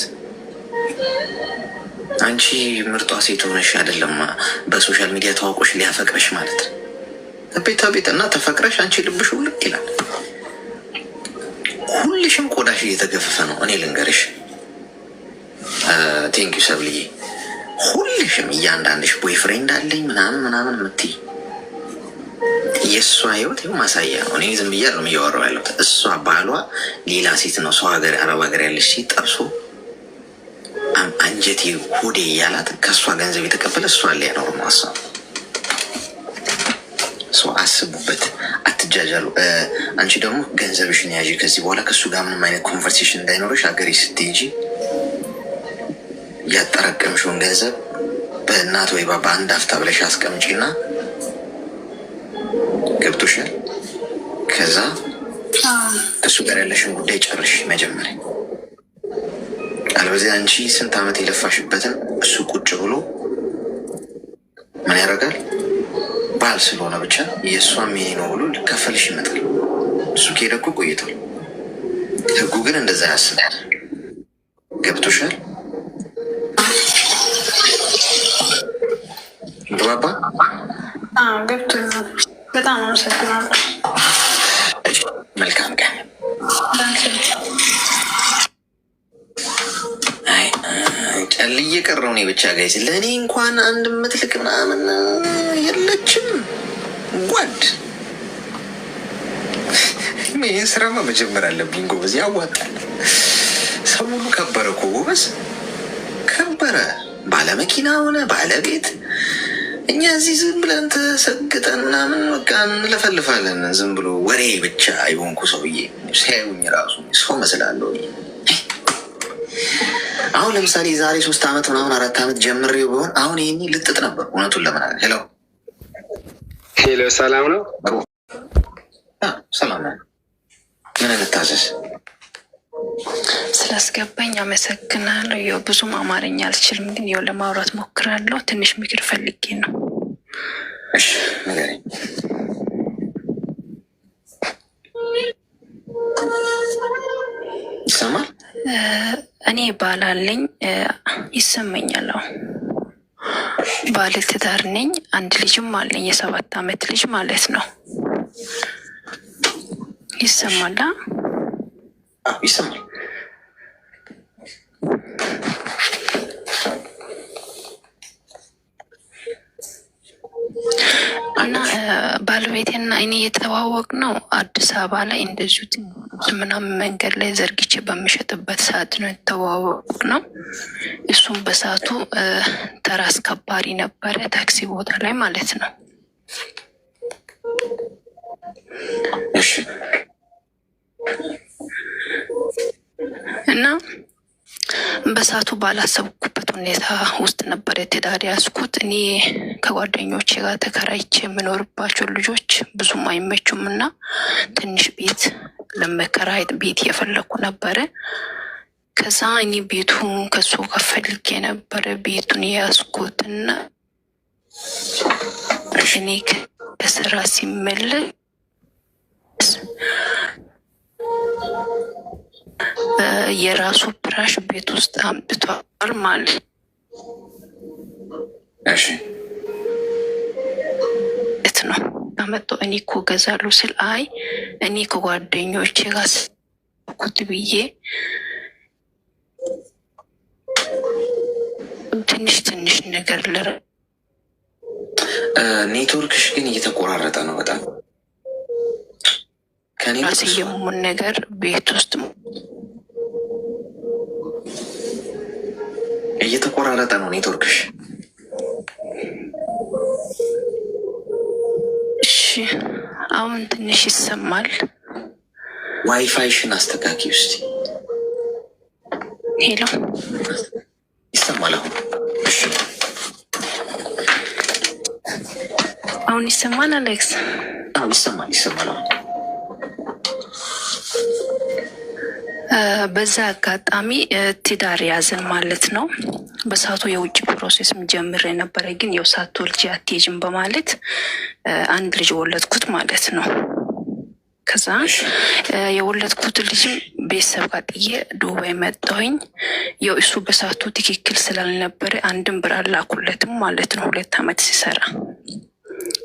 አንቺ ምርጧ ሴት ሆነሽ አይደለም በሶሻል ሚዲያ ተዋውቆሽ ሊያፈቅረሽ ማለት ነው። ቤታ ቤት እና ተፈቅረሽ አንቺ ልብሽ ውልቅ ይላል። ሁልሽም ቆዳሽ እየተገፈፈ ነው። እኔ ልንገርሽ ቴንኪዩ ሰብልዬ፣ ሁልሽም እያንዳንድሽ ቦይፍሬንድ አለኝ ምናምን ምናምን የምትይ የእሷ ህይወት ይኸው ማሳያ ነው። እኔ ዝም ብያለሁ እያወራሁ ያለሁት። እሷ ባሏ ሌላ ሴት ነው፣ ሰው ሀገር አረብ ሀገር ያለች ሴት ጠብሶ አንጀቴ ሆዴ እያላት ከእሷ ገንዘብ የተቀበለ እሷ ሊያኖር ነው ሀሳቡ። አስቡበት፣ አትጃጃሉ። አንቺ ደግሞ ገንዘብሽን ያዥ። ከዚህ በኋላ ከእሱ ጋር ምንም አይነት ኮንቨርሴሽን እንዳይኖረሽ ሀገሬ ስትሄጂ ያጠራቀምሽውን ገንዘብ በእናት ወይ በአንድ አፍታ ብለሽ አስቀምጪና ገብቶሻል። ከዛ ከእሱ ጋር ያለሽን ጉዳይ ጨርሽ መጀመሪያ። አለበዚያ አንቺ ስንት ዓመት የለፋሽበትን እሱ ቁጭ ብሎ ምን ያደርጋል? ባል ስለሆነ ብቻ የእሷም የኔ ነው ብሎ ሊካፈልሽ ይመጣል። እሱ ከሄደ እኮ ቆይቷል። ህጉ ግን እንደዛ ያስባል። ገብቶሻል? ባባ ገብቶኛል። በጣም አመሰግናለሁ። መልካም ቀን። ጨል እየቀረው እኔ ብቻ ጋይዝ፣ ለእኔ እንኳን አንድ ምትልቅ ምናምን የለችም። ጓድ ይህን ስራማ መጀመር አለብኝ ጎበዝ፣ ያዋጣል። ሰው ሁሉ ከበረ እኮ ጎበዝ፣ ከበረ። ባለመኪና ሆነ ባለቤት። እኛ እዚህ ዝም ብለን ተሰግጠን ምናምን በቃ እንለፈልፋለን። ዝም ብሎ ወሬ ብቻ የሆንኩ ሰውዬ ሲያዩኝ ራሱ ሰው መስላለሁ። አሁን ለምሳሌ ዛሬ 3 ዓመት ምናምን 4 ዓመት ጀምሬው ቢሆን አሁን ይህኒ ልጥጥ ነበር እውነቱን ለመናገር። ሄሎ ሄሎ፣ ሰላም ነው? ሰላም ነው። ምን እንታዘዝ? ስላስገባኝ አመሰግናለሁ። ያው ብዙም አማርኛ አልችልም፣ ግን ያው ለማውራት ሞክራለሁ። ትንሽ ምክር ፈልጌ ነው። እሺ ንገረኝ። ይሰማል? እኔ ባል አለኝ፣ ይሰማኛል። ባለ ትዳር ነኝ። አንድ ልጅም አለኝ፣ የ7 ዓመት ልጅ ማለት ነው። ይሰማል? ይሰማል። እና ባለቤቴና እኔ የተዋወቅ ነው አዲስ አበባ ላይ እንደዚሁ ምናምን መንገድ ላይ ዘርግቼ በሚሸጥበት ሰዓት ነው የተዋወቅ ነው። እሱም በሰዓቱ ተራ አስከባሪ ነበረ፣ ታክሲ ቦታ ላይ ማለት ነው። እሺ። እና በሰዓቱ ባላሰብኩበት ሁኔታ ውስጥ ነበር ትዳር ያዝኩት። እኔ ከጓደኞቼ ጋር ተከራይቼ የምኖርባቸው ልጆች ብዙም አይመቹም እና ትንሽ ቤት ለመከራየት ቤት እየፈለኩ ነበረ። ከዛ እኔ ቤቱን ከሱ ጋር ፈልጌ ነበረ ቤቱን የያዝኩትና እኔ ከስራ ሲመለስ የራሱ ፍራሽ ቤት ውስጥ አምጥቷል ማለት ነው። አመጣሁ። እኔ እኮ ገዛለሁ ስል አይ እኔ ከጓደኞቼ ጋር ኩት ብዬ ትንሽ ነገር ኔትወርክሽ ግን እየተቆራረጠ ነው በጣም ራስ የሙን ነገር ቤት ውስጥ እየተቆራረጠ ነው ኔትወርክሽ። እሺ አሁን ትንሽ ይሰማል። ዋይፋይሽን አስተካኪ ውስጥ። ሄሎ ይሰማል አሁን? እሺ አሁን ይሰማል አሌክስ? አሁን ይሰማል አሁን። በዛ አጋጣሚ ትዳር ያዝን ማለት ነው። በሰዓቱ የውጭ ፕሮሴስ ጀምሬ ነበረ፣ ግን ያው ሳትወልጂ አትሄጂም በማለት አንድ ልጅ ወለድኩት ማለት ነው። ከዛ የወለድኩት ልጅም ቤተሰብ ጋር ጥዬ ዱባይ መጣሁኝ። ያው እሱ በሰዓቱ ትክክል ስላልነበረ አንድም ብር አላኩለትም ማለት ነው 2 ዓመት ሲሰራ።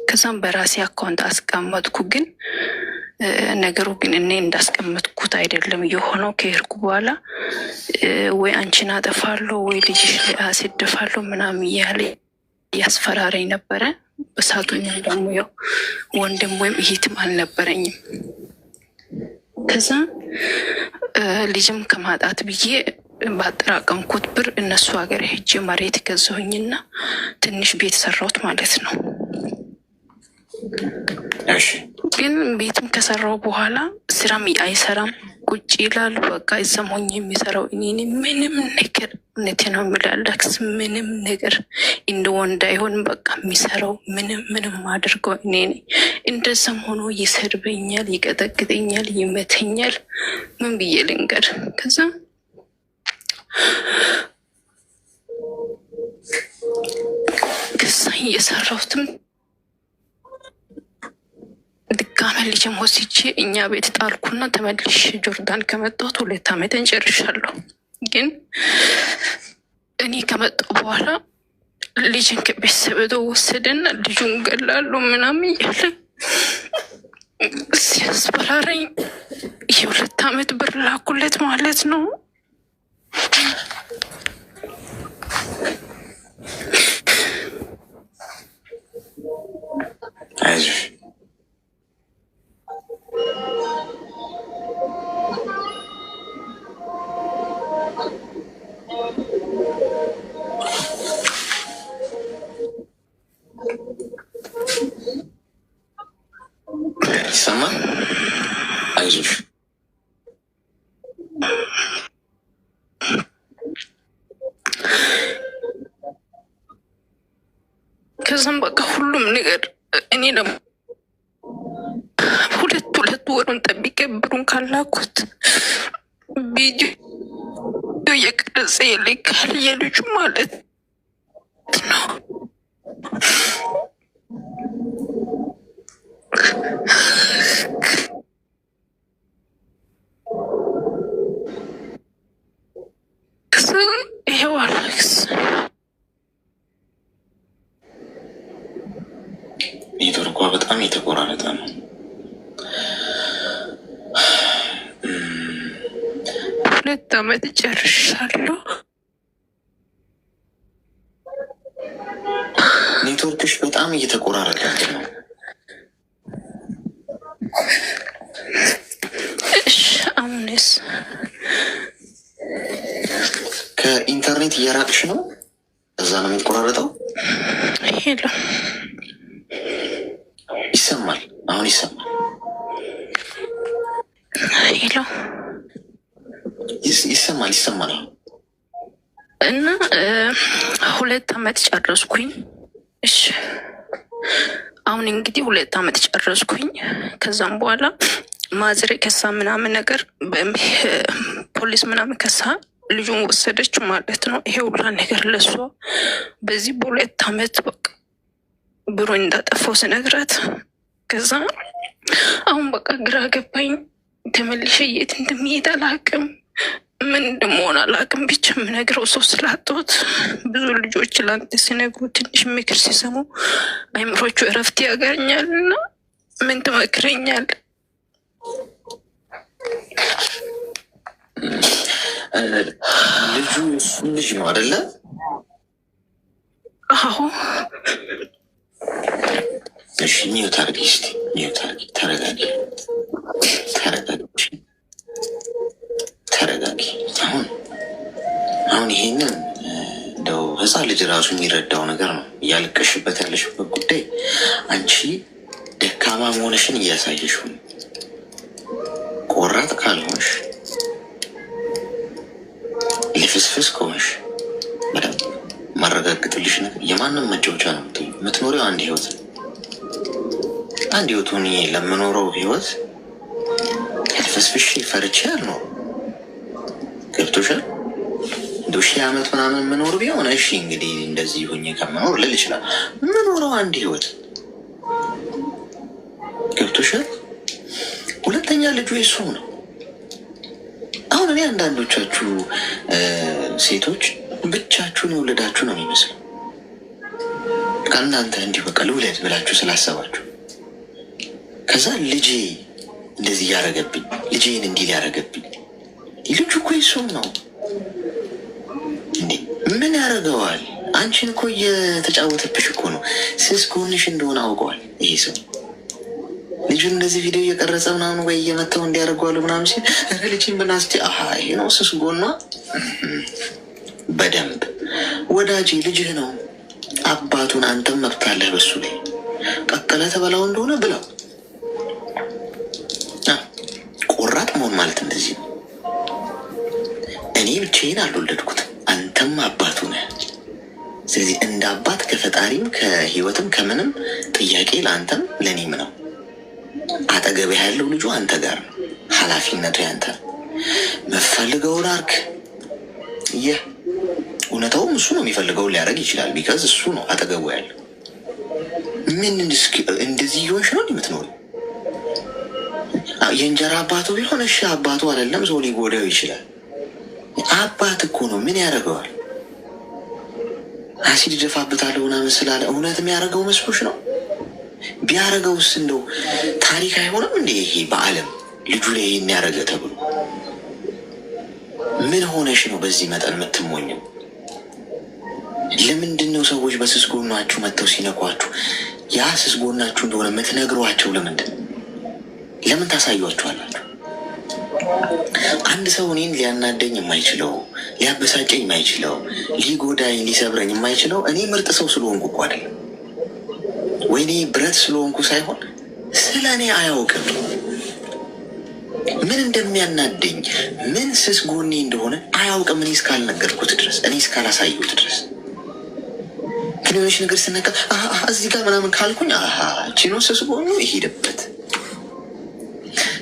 ከዛም በራሴ አካውንት አስቀመጥኩ። ግን ነገሩ ግን እኔ እንዳስቀመጥኩት አይደለም የሆነው። ከሄድኩ በኋላ ወይ አንቺን አጠፋለሁ ወይ ልጅሽ አስደፋለሁ ምናምን እያለ ያስፈራረኝ ነበረ። በሰዓቱ ደግሞ ያው ወንድም ወይም እህትም አልነበረኝም። ከዛ ልጅም ከማጣት ብዬ ባጠራቀምኩት ብር እነሱ ሀገር ሄጄ መሬት ገዛሁኝና ትንሽ ቤት ሰራሁት ማለት ነው። ግን ቤትም ከሰራው በኋላ ስራም አይሰራም፣ ቁጭ ይላል። በቃ እዛም ሆኜ የሚሰራው እኔ ምንም ነገር እውነቴ ነው የምላላክስ ምንም ነገር እንደ ወንድ አይሆንም። በቃ የሚሰራው ምንም አድርገው እኔ ነኝ። እንደዛም ሆኖ ይሰርበኛል፣ ይቀጠቅጠኛል፣ ይመተኛል። ምን ብዬ ልንገር? ከዛ እየሰራሁትም ድጋሜ ልጅም ወስጄ እኛ ቤት ጣልኩና ተመልሼ ጆርዳን ከመጣሁት 2 ዓመትን ጨርሻለሁ። ግን እኔ ከመጣሁ በኋላ ልጅን ከቤተሰብ ወሰደና ልጁን ገላሉ ምናምን እያለ ሲያስፈራረኝ የ2 ዓመት ብር ላኩለት ማለት ነው። አይዞሽ ይሰማል። አይዞሽ ከዛም በቃ ሁሉም ነገር እኔ ደግሞ ሁለት ወሩን ጠብቄ ብሩን ካላኩት ቪዲዮ የቀረጸ ይልካል የልጁ ማለት ነው። ይሄው አሌክስ ኔትወርኳ በጣም የተቆራረጠ ነው። 2 ዓመት ጨርሻለሁ። ኔትወርክሽ በጣም እየተቆራረጠ ነው። እሺ አሁንስ? ከኢንተርኔት እየራቅሽ ነው? እዛ ነው የሚቆራረጠው? ሄሎ ይሰማል? አሁን ይሰማል? ሄሎ ይሰማል። እና 2 ዓመት ጨረስኩኝ። እሺ አሁን እንግዲህ 2 ዓመት ጨረስኩኝ። ከዛም በኋላ ማዝሬ ከሳ ምናምን ነገር ፖሊስ ምናምን ከሳ ልጁን ወሰደች ማለት ነው። ይሄ ሁላ ነገር ለሷ በዚህ በ2 ዓመት በቃ ብሮ እንዳጠፋው ስነግራት፣ ከዛ አሁን በቃ ግራ ገባኝ። ተመልሼ የት እንደሚሄድ አላቅም፣ ምን እንደመሆን አላቅም። ብቻ የምነግረው ሰው ስላጣሁት ብዙ ልጆች ለአንተ ሲነግሩ ትንሽ ምክር ሲሰሙ አይምሮቹ እረፍት ያገኛል። እና ምን ትመክረኛል? ልጁ እሱን ልጅ ነው አይደለ? አዎ። እሺ ሚዩት አድርጊ እስኪ፣ ሚዩት አድርጊ። ተረጋጊ። አሁን ይሄንን እንደው ህፃን ልጅ ራሱ የሚረዳው ነገር ነው። እያለቀሽበት ያለሽበት ጉዳይ አንቺ ደካማ መሆንሽን እያሳየሽ ነው። ቆራጥ ካልሆንሽ ልፍስፍስ ከሆንሽ በደንብ ማረጋግጥልሽ ነገር የማንም መጫወቻ ነው የምትኖሪው አንድ ህይወት አንድ ህይወቱን ለምኖረው ህይወት ልፈስፍሽ ፈርቼ ያልነው ገብቶሻል። እንደ 1000 ዓመት ምናምን የምኖር ቢሆን እሺ እንግዲህ እንደዚህ ሆኜ ከመኖር ልል ይችላል። ምኖረው አንድ ህይወት ገብቶሻል። ሁለተኛ ልጁ የሱ ነው። አሁን እኔ አንዳንዶቻችሁ ሴቶች ብቻችሁን የወለዳችሁ ነው የሚመስለው። ከእናንተ እንዲሁ በቃ ልውለድ ብላችሁ ስላሰባችሁ ከዛ ልጄ እንደዚህ ያረገብኝ ልጄን እንዲህ ሊያረገብኝ ልጁ እኮ የሱም ነው እንዴ ምን ያደርገዋል? አንቺን እኮ እየተጫወተብሽ እኮ ነው። ስስ ጎንሽ እንደሆነ አውቀዋል ይሄ ሰው። ልጁን እንደዚህ ቪዲዮ እየቀረጸ ምናምን ወይ እየመተው እንዲያደርገዋሉ ምናምን ሲል ልጅን ብናስቲ ይሄ ነው ስስ ጎኗ። በደንብ ወዳጄ ልጅህ ነው አባቱን አንተም መብት አለህ በሱ ላይ ቀቀለ ተበላው እንደሆነ ብለው ቆራጥ መሆን ማለት እንደዚህ ነው። እኔ ብቻዬን አልወለድኩትም፣ አንተም አባቱ ነህ። ስለዚህ እንደ አባት ከፈጣሪም ከህይወትም ከምንም ጥያቄ ለአንተም ለእኔም ነው። አጠገብህ ያለው ልጁ አንተ ጋር ነው። ኃላፊነቱ ያንተ ነው። መፈልገውን አርግ። ይህ እውነታውም እሱ ነው የሚፈልገውን ሊያደርግ ይችላል። ቢካዝ እሱ ነው አጠገቡ ያለው። ምን እንደዚህ እየሆንሽ ነው የምትኖሪ? የእንጀራ አባቱ ቢሆን እሺ አባቱ አይደለም ሰው ሊጎዳው ይችላል። አባት እኮ ነው። ምን ያደርገዋል? አሲድ ደፋበታለሁ ምናምን ስላለ እውነት የሚያደርገው መስሎሽ ነው? ቢያደርገውስ እንደው ታሪክ አይሆንም እንዴ? ይሄ በዓለም ልጁ ላይ የሚያደርገ ተብሎ ምን ሆነሽ ነው በዚህ መጠን የምትሞኘው? ለምንድን ነው ሰዎች በስስ ጎናችሁ መጥተው ሲነኳችሁ ያ ስስ ጎናችሁ እንደሆነ የምትነግሯቸው? ለምን ታሳዩአችኋላችሁ? አንድ ሰው እኔን ሊያናደኝ የማይችለው ሊያበሳጨኝ የማይችለው ሊጎዳኝ ሊሰብረኝ የማይችለው እኔ ምርጥ ሰው ስለሆንኩ እኮ አይደለም፣ ወይኔ ብረት ስለሆንኩ ሳይሆን ስለ እኔ አያውቅም። ምን እንደሚያናደኝ ምን ስስ ጎኔ እንደሆነ አያውቅም። እኔ እስካልነገርኩት ድረስ እኔ እስካላሳዩት ድረስ ግን የሆነች ነገር ስነካ እዚህ ጋር ምናምን ካልኩኝ ቺኖ ስስ ጎኑ ይሄድበት።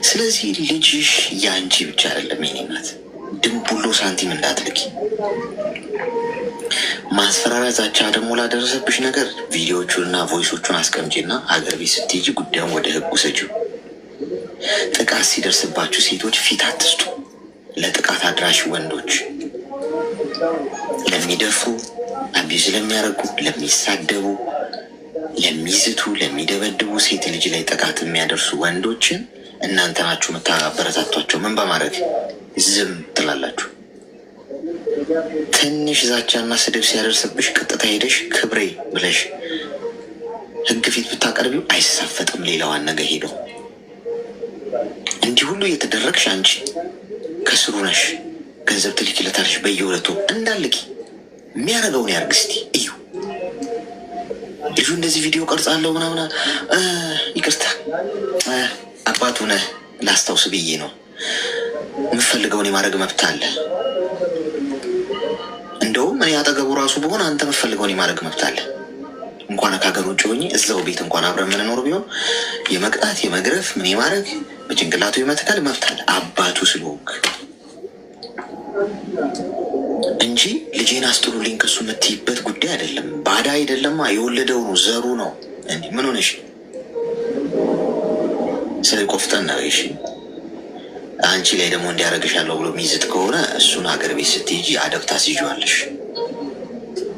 ስለዚህ ልጅሽ የአንቺ ብቻ አይደለም የኔ ናት። ድንቡሎ ሳንቲም እንዳትልኪ። ማስፈራሪያ ዛቻ ደግሞ ላደረሰብሽ ነገር ቪዲዮቹንና ቮይሶቹን አስቀምጪና ሀገር ቤት ስትሄጂ ጉዳዩን ወደ ህጉ ሰጂው። ጥቃት ሲደርስባችሁ ሴቶች ፊት አትስጡ። ለጥቃት አድራሽ ወንዶች ለሚደፍሩ፣ አቢዝ ለሚያደርጉ፣ ለሚሳደቡ፣ ለሚዝቱ፣ ለሚደበድቡ ሴት ልጅ ላይ ጥቃት የሚያደርሱ ወንዶችን እናንተ ናችሁ የምታበረታቷቸው። ምን በማድረግ ዝም ትላላችሁ? ትንሽ ዛቻና ስድብ ሲያደርስብሽ ቀጥታ ሄደሽ ክብሬ ብለሽ ህግ ፊት ብታቀርቢው አይሳፈጥም። ሌላዋን ነገ ሄደው እንዲህ ሁሉ እየተደረግሽ አንቺ ከስሩ ነሽ። ገንዘብ ትልኪለታለሽ በየሁለቱ እንዳልኪ የሚያደርገውን ያርግ። እስቲ እዩ። ልጁ እንደዚህ ቪዲዮ ቀርጻለሁ ምናምን ይቅርታ አባቱ ነህ ላስታውስ ብዬ ነው። የምፈልገውን የማድረግ መብት አለ። እንደውም እኔ አጠገቡ ራሱ በሆነ አንተ የምፈልገውን የማድረግ መብት አለ። እንኳን ከሀገር ውጭ ሆኜ እዛው ቤት እንኳን አብረን የምንኖር ቢሆን የመቅጣት የመግረፍ ምን የማድረግ በጭንቅላቱ የመትከል መብት አለ አባቱ ስለሆንክ እንጂ ልጄን አስጥሩልኝ ከሱ የምትይበት ጉዳይ አይደለም። ባዳ አይደለማ፣ የወለደው ነው፣ ዘሩ ነው። እንዲህ ምን ሆነሽ? ስለ ቆፍጠን ነው። እሺ አንቺ ላይ ደግሞ እንዲያደርግሻለሁ ብሎ የሚይዝት ከሆነ እሱን ሀገር ቤት ስትሄጂ አደብ ታስይዣዋለሽ።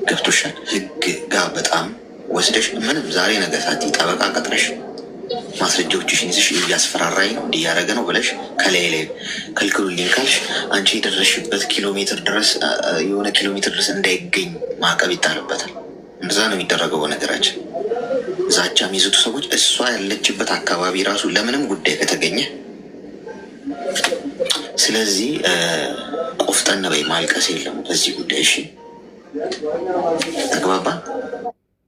ገብቶሻል? ህግ ጋር በጣም ወስደሽ ምንም ዛሬ ነገ ሳትይ ጠበቃ ቀጥረሽ ማስረጃዎችሽን ይዘሽ እያስፈራራኝ ነው እንዲያደረገ ነው ብለሽ ከላይ ላይ ከልክሉልኝ ካልሽ አንቺ የደረስሽበት ኪሎ ሜትር ድረስ የሆነ ኪሎ ሜትር ድረስ እንዳይገኝ ማዕቀብ ይጣልበታል። እንደዛ ነው የሚደረገው በነገራችን። ዛቻ የሚይዙት ሰዎች እሷ ያለችበት አካባቢ ራሱ ለምንም ጉዳይ ከተገኘ፣ ስለዚህ ቆፍጠን በይ፣ ማልቀስ የለም በዚህ ጉዳይ። እሺ ተግባባ?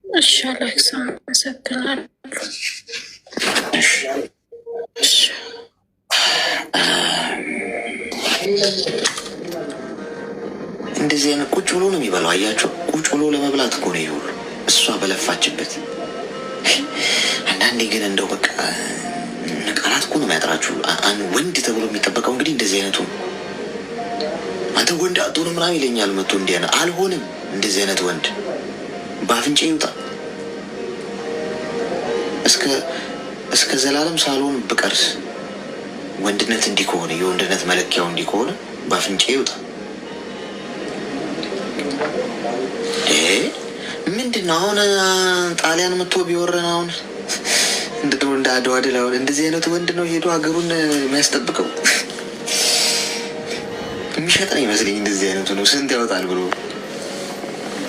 እሺ አሌክስ አመሰግናለሁ። እንደዚህ አይነት ቁጭ ብሎ ነው የሚበላው። አያቸው ቁጭ ብሎ ለመብላት እኮ ነው ይሁሉ እሷ በለፋችበት። አንዳንዴ ግን እንደው በቃ ቃላት እኮ ነው የሚያጥራችሁ። ወንድ ተብሎ የሚጠበቀው እንግዲህ እንደዚህ አይነቱ አንተ ወንድ አትሆንም ምናምን ይለኛል መቶ እንዲህ አይነት አልሆንም። እንደዚህ አይነት ወንድ በአፍንጫ ይውጣ። እስከ ዘላለም ሳልሆን ብቀርስ ወንድነት እንዲህ ከሆነ የወንድነት መለኪያው እንዲህ ከሆነ በአፍንጫ ይውጣ። ምንድን ነው አሁን ጣሊያን መጥቶ ቢወረን አሁን እንደ አድዋ ድል አሁን እንደዚህ አይነቱ ወንድ ነው ሄዶ ሀገሩን የሚያስጠብቀው? የሚሸጠን ይመስለኝ እንደዚህ አይነቱ ነው። ስንት ያወጣል ብሎ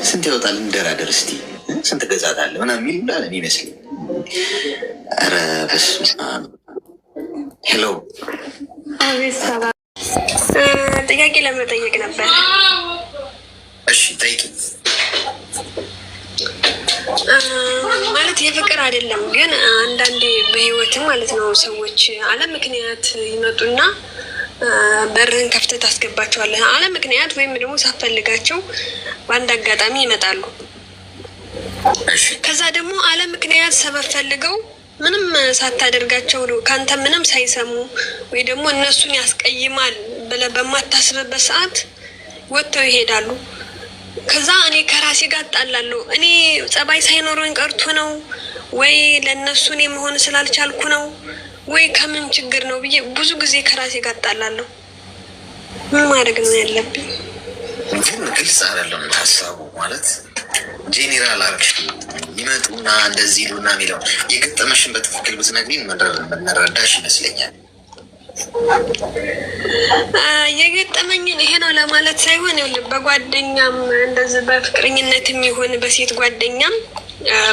ስንት ያወጣል እንደራደር እስቲ ስንት ገዛታለ ምናምን የሚል ብላለን ይመስለኝ። ኧረ በስመ አብ። ሄሎ አቤት ሰላም። ጥያቄ ለመጠየቅ ነበር። እሺ ጠይቂ። ማለት የፍቅር አይደለም ግን አንዳንዴ በህይወትም ማለት ነው ሰዎች አለ ምክንያት ይመጡና በርህን ከፍተህ ታስገባቸዋለህ። አለ ምክንያት ወይም ደግሞ ሳትፈልጋቸው በአንድ አጋጣሚ ይመጣሉ። ከዛ ደግሞ አለ ምክንያት ሰበብ ፈልገው ምንም ሳታደርጋቸው ከአንተ ምንም ሳይሰሙ ወይ ደግሞ እነሱን ያስቀይማል ብለህ በማታስብበት ሰዓት ወጥተው ይሄዳሉ። ከዛ እኔ ከራሴ ጋር እጣላለሁ። እኔ ጸባይ ሳይኖረኝ ቀርቶ ነው ወይ ለእነሱ እኔ መሆን ስላልቻልኩ ነው ወይ ከምን ችግር ነው ብዬ ብዙ ጊዜ ከራሴ ጋር እጣላለሁ። ምን ማድረግ ነው ያለብኝ? ግን ግልጽ አይደለም ሀሳቡ ማለት ጄኔራል አርክሽ ይመጡና እንደዚህ ይሉና የሚለው የገጠመሽን በትክክል ብትነግሪኝ መረዳሽ ይመስለኛል። የገጠመኝን ይሄ ነው ለማለት ሳይሆን በጓደኛም እንደዚህ በፍቅረኝነትም ይሁን በሴት ጓደኛም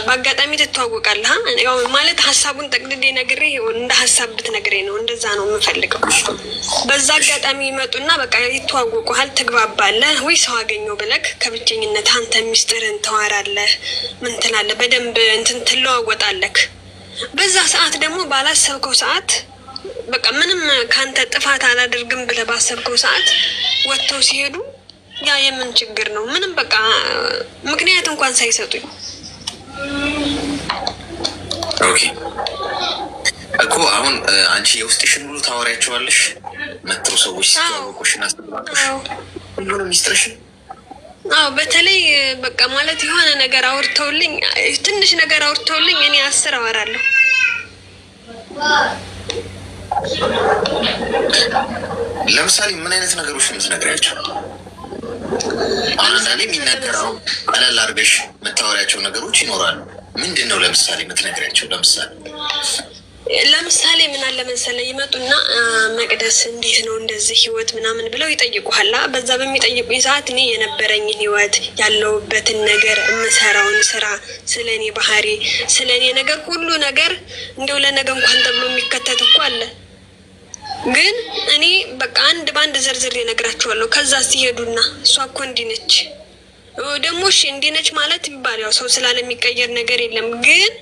በአጋጣሚ ትተዋወቃለህ። ያው ማለት ሀሳቡን ጠቅልሌ ነግሬ እንደ ሀሳብ ብትነግሬ ነው እንደዛ ነው የምፈልገው። በዛ አጋጣሚ ይመጡና በቃ ይተዋወቁሃል፣ ትግባባለህ ወይ ሰው አገኘው ብለህ ከብቸኝነት አንተ ሚስጥርን ተዋራለህ፣ ምን ትላለህ፣ በደንብ እንትን ትለዋወጣለህ። በዛ ሰዓት ደግሞ ባላሰብከው ሰዓት በቃ ምንም ካንተ ጥፋት አላደርግም ብለህ ባሰብከው ሰዓት ወጥተው ሲሄዱ ያ የምን ችግር ነው? ምንም በቃ ምክንያት እንኳን ሳይሰጡኝ ኦኬ እኮ አሁን አንቺ የውስጥሽን ሁሉ ታወሪያቸዋለሽ። መጥተው ሰዎች ሲተዋወቁሽና አስተባባሽ ሁሉንም ሚስጥርሽን በተለይ በቃ ማለት የሆነ ነገር አውርተውልኝ ትንሽ ነገር አውርተውልኝ እኔ 10 አወራለሁ። ለምሳሌ ምን አይነት ነገሮች ነው የምትነግሪያቸው? አንዳንዴ የሚነገረው ቀለል አድርገሽ የምታወሪያቸው ነገሮች ይኖራሉ። ምንድን ነው ለምሳሌ የምትነግሪያቸው? ለምሳሌ ምን አለ መሰለህ ይመጡና መቅደስ እንዴት ነው እንደዚህ ህይወት ምናምን ብለው ይጠይቁሃል። በዛ በሚጠይቁኝ ሰዓት እኔ የነበረኝን ህይወት ያለውበትን ነገር የምሰራውን ስራ ስለ እኔ ባህሪ ስለ እኔ ነገር ሁሉ ነገር እንደው ለነገ እንኳን ተብሎ የሚከተት እኮ አለ። ግን እኔ በቃ አንድ ባንድ ዝርዝር እነግራቸዋለሁ። ከዛ ሲሄዱና እሷ እኮ እንዲህ ነች ደግሞ እሺ እንዲህ ነች ማለት ይባል ያው ሰው ስላለ የሚቀየር ነገር የለም። ግን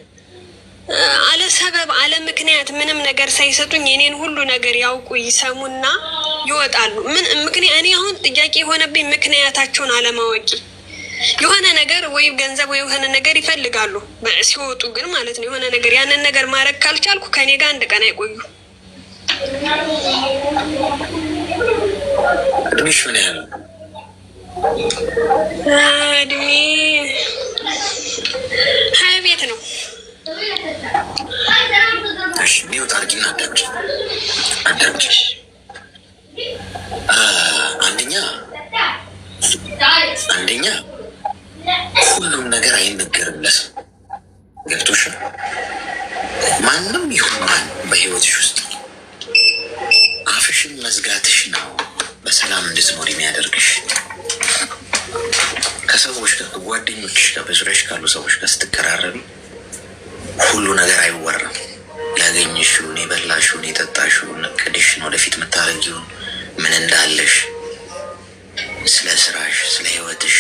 አለ ሰበብ አለ ምክንያት ምንም ነገር ሳይሰጡኝ የኔን ሁሉ ነገር ያውቁ ይሰሙና ይወጣሉ። ምን ምክንያት እኔ አሁን ጥያቄ የሆነብኝ ምክንያታቸውን አለማወቂ። የሆነ ነገር ወይ ገንዘብ ወይ የሆነ ነገር ይፈልጋሉ ሲወጡ ግን ማለት ነው የሆነ ነገር ያንን ነገር ማድረግ ካልቻልኩ ከኔ ጋር አንድ ቀን አይቆዩ። እድሜሽ ምን ያህል ነው? እድሜ 20 ቤት ነው። እሺ ሚውት አድርጊና አዳምጪ። አንደኛ ሁሉም ነገር አይነገርም ለሰው። ገብቶሻል? ማንም ይሁን ማን በህይወትሽ ውስጥ አፍሽን መዝጋትሽ ነው በሰላም እንድትኖር የሚያደርግሽ። ከሰዎች ጋር ከጓደኞችሽ ጋር በዙሪያሽ ካሉ ሰዎች ጋር ስትቀራረቢ ሁሉ ነገር አይወራም። ያገኘሽውን፣ የበላሽውን፣ የጠጣሽውን፣ እቅድሽን፣ ወደፊት የምታረጊውን ምን እንዳለሽ፣ ስለ ስራሽ፣ ስለ ህይወትሽ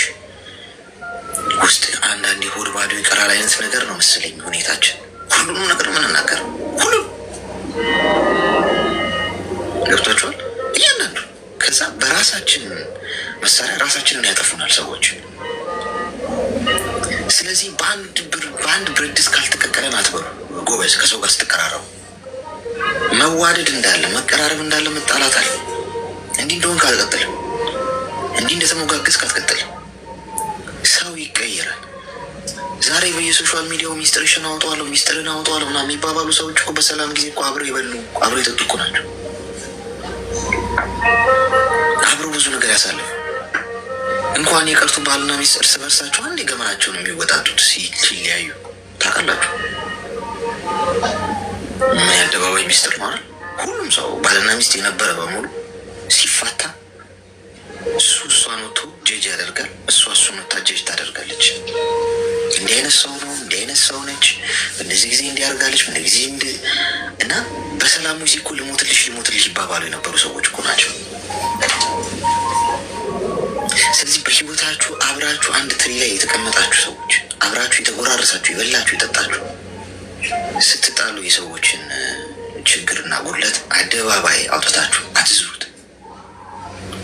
ውስጥ አንዳንዴ ሆድ ባዶ ይቀራል አይነት ነገር ነው መሰለኝ ሁኔታችን። ሁሉም ነገር ምንናገር ሁሉም ገብቷችኋል? እያንዳንዱ ከዛ በራሳችን መሳሪያ ራሳችንን ያጠፉናል ሰዎች። ስለዚህ በአንድ ብረት ድስት ካልተቀቀለን አትበሉ ጎበዝ። ከሰው ጋር ስትቀራረቡ መዋደድ እንዳለ መቀራረብ እንዳለ መጣላት አለ። እንዲህ እንደሆን ካልቀጥል፣ እንዲህ እንደተሞጋገዝ ካልቀጥል ሰው ይቀየራል። ዛሬ በየሶሻል ሚዲያው ሚስጥርሽን አውጠዋለሁ ሚስጥርን አውጠዋለሁ ምናምን የሚባባሉ ሰዎች እኮ በሰላም ጊዜ እኮ አብረው የበሉ አብረው የጠጡ እኮ ናቸው። አብረው ብዙ ነገር ያሳልፉ። እንኳን የቀርቱ ባልና ሚስት እርስ በርሳቸው አንድ ገመናቸውን የሚወጣጡት ሲለያዩ ታውቃላችሁ። ምን የአደባባይ ሚስጥር ነው አይደል? ሁሉም ሰው ባልና ሚስት የነበረ በሙሉ ሲፋታ እሱ እሷን ወጥቶ ጀጅ ያደርጋል፣ እሷ እሱን ወጥታ ጀጅ ታደርጋለች። እንዲህ አይነት ሰው ነው፣ እንዲህ አይነት ሰው ነች፣ በእነዚህ ጊዜ እንዲያደርጋለች፣ በእነዚህ ጊዜ እና በሰላሙ ጊዜ እኮ ልሞትልሽ ይባባሉ የነበሩ ሰዎች እኮ ናቸው። ስለዚህ በህይወታችሁ አብራችሁ አንድ ትሪ ላይ የተቀመጣችሁ ሰዎች፣ አብራችሁ የተጎራረሳችሁ፣ የበላችሁ፣ የጠጣችሁ ስትጣሉ የሰዎችን ችግርና ጉድለት አደባባይ አውጥታችሁ አትዝሩት።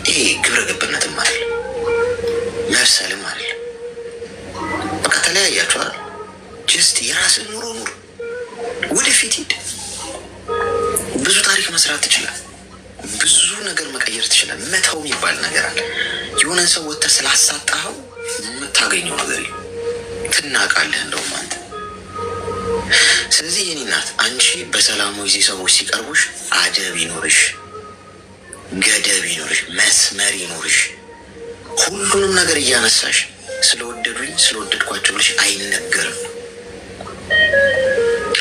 ይሄ ግብረ ገብነትም አይደለም፣ መብሰልም አይደለም። በቃ ተለያያችኋል። ጀስት የራስን ኑሮ ኑሮ ወደፊት ሂድ። ብዙ ታሪክ መስራት ትችላል። ብዙ ነገር መቀየር ትችላል። መተው የሚባል ነገር አለ። የሆነን ሰው ወጥተህ ስላሳጣኸው የምታገኘው ነገር ትናቃለህ እንደውም አንተ። ስለዚህ የኔ እናት አንቺ በሰላሙ ጊዜ ሰዎች ሲቀርቡሽ አደብ ይኖርሽ፣ ገደብ ይኖርሽ፣ መስመር ይኖርሽ። ሁሉንም ነገር እያነሳሽ ስለወደዱኝ ስለወደድኳቸው ብለሽ አይነገርም።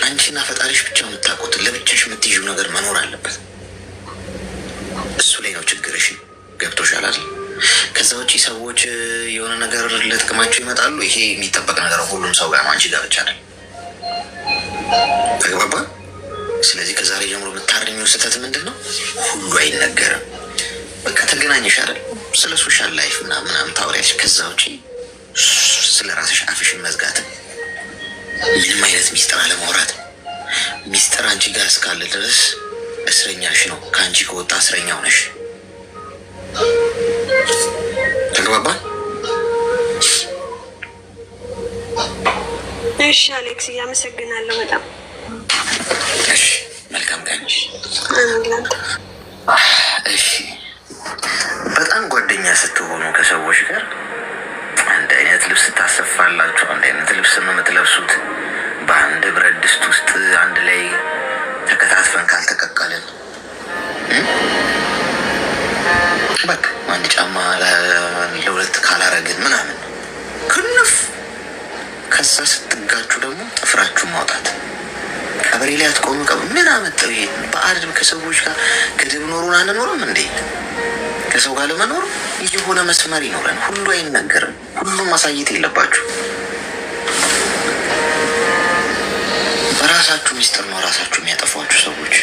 አንቺና ፈጣሪሽ ብቻ የምታውቁት ለብቻሽ የምትይዥው ነገር መኖር አለበት። እሱ ላይ ነው ችግርሽ። ገብቶሻል አይደል? ከዛ ውጭ ሰዎች የሆነ ነገር ለጥቅማቸው ይመጣሉ። ይሄ የሚጠበቅ ነገር ሁሉም ሰው ጋር ነው፣ አንቺ ጋር ብቻ አይደል። ተግባባ? ስለዚህ ከዛሬ ጀምሮ የምታርሚው ስህተት ምንድን ነው? ሁሉ አይነገርም። በቃ ተገናኘሽ አይደል? ስለ ሶሻል ላይፍ ምናምን ታወሪያለሽ። ከዛ ውጭ ስለ ራስሽ አፍሽን መዝጋት፣ ምንም አይነት ሚስጥር አለማውራት። ሚስጥር አንቺ ጋር እስካለ ድረስ እስረኛሽ ነው። ከአንቺ ከወጣ እስረኛው ነሽ። ተግባባን? እሺ አሌክስ፣ እያመሰግናለሁ በጣም። እሺ መልካም ቀን። እሺ በጣም ጓደኛ ስትሆኑ ከሰዎች ጋር አንድ አይነት ልብስ ታሰፋላችሁ፣ አንድ አይነት ልብስ ነው የምትለብሱት። በአንድ ብረት ድስት ውስጥ አንድ ላይ ተከታትፈን ካልተቀቀልን በቃ አንድ ጫማ ለሁለት ካላረግን ምናምን ክንፍ። ከዛ ስትጋጩ ደግሞ ጥፍራችሁ ማውጣት። ቀበሌ ላይ አትቆሙ ምን አመጣው? ይሄ በአድም ከሰዎች ጋር ገደብ ኖሩን አንኖርም እንዴ? ከሰው ጋር ለመኖር የሆነ መስመር ይኖረን። ሁሉ አይነገርም። ሁሉም ማሳየት የለባችሁ። በራሳችሁ ሚስጥር ነው ራሳችሁ የሚያጠፏችሁ ሰዎች።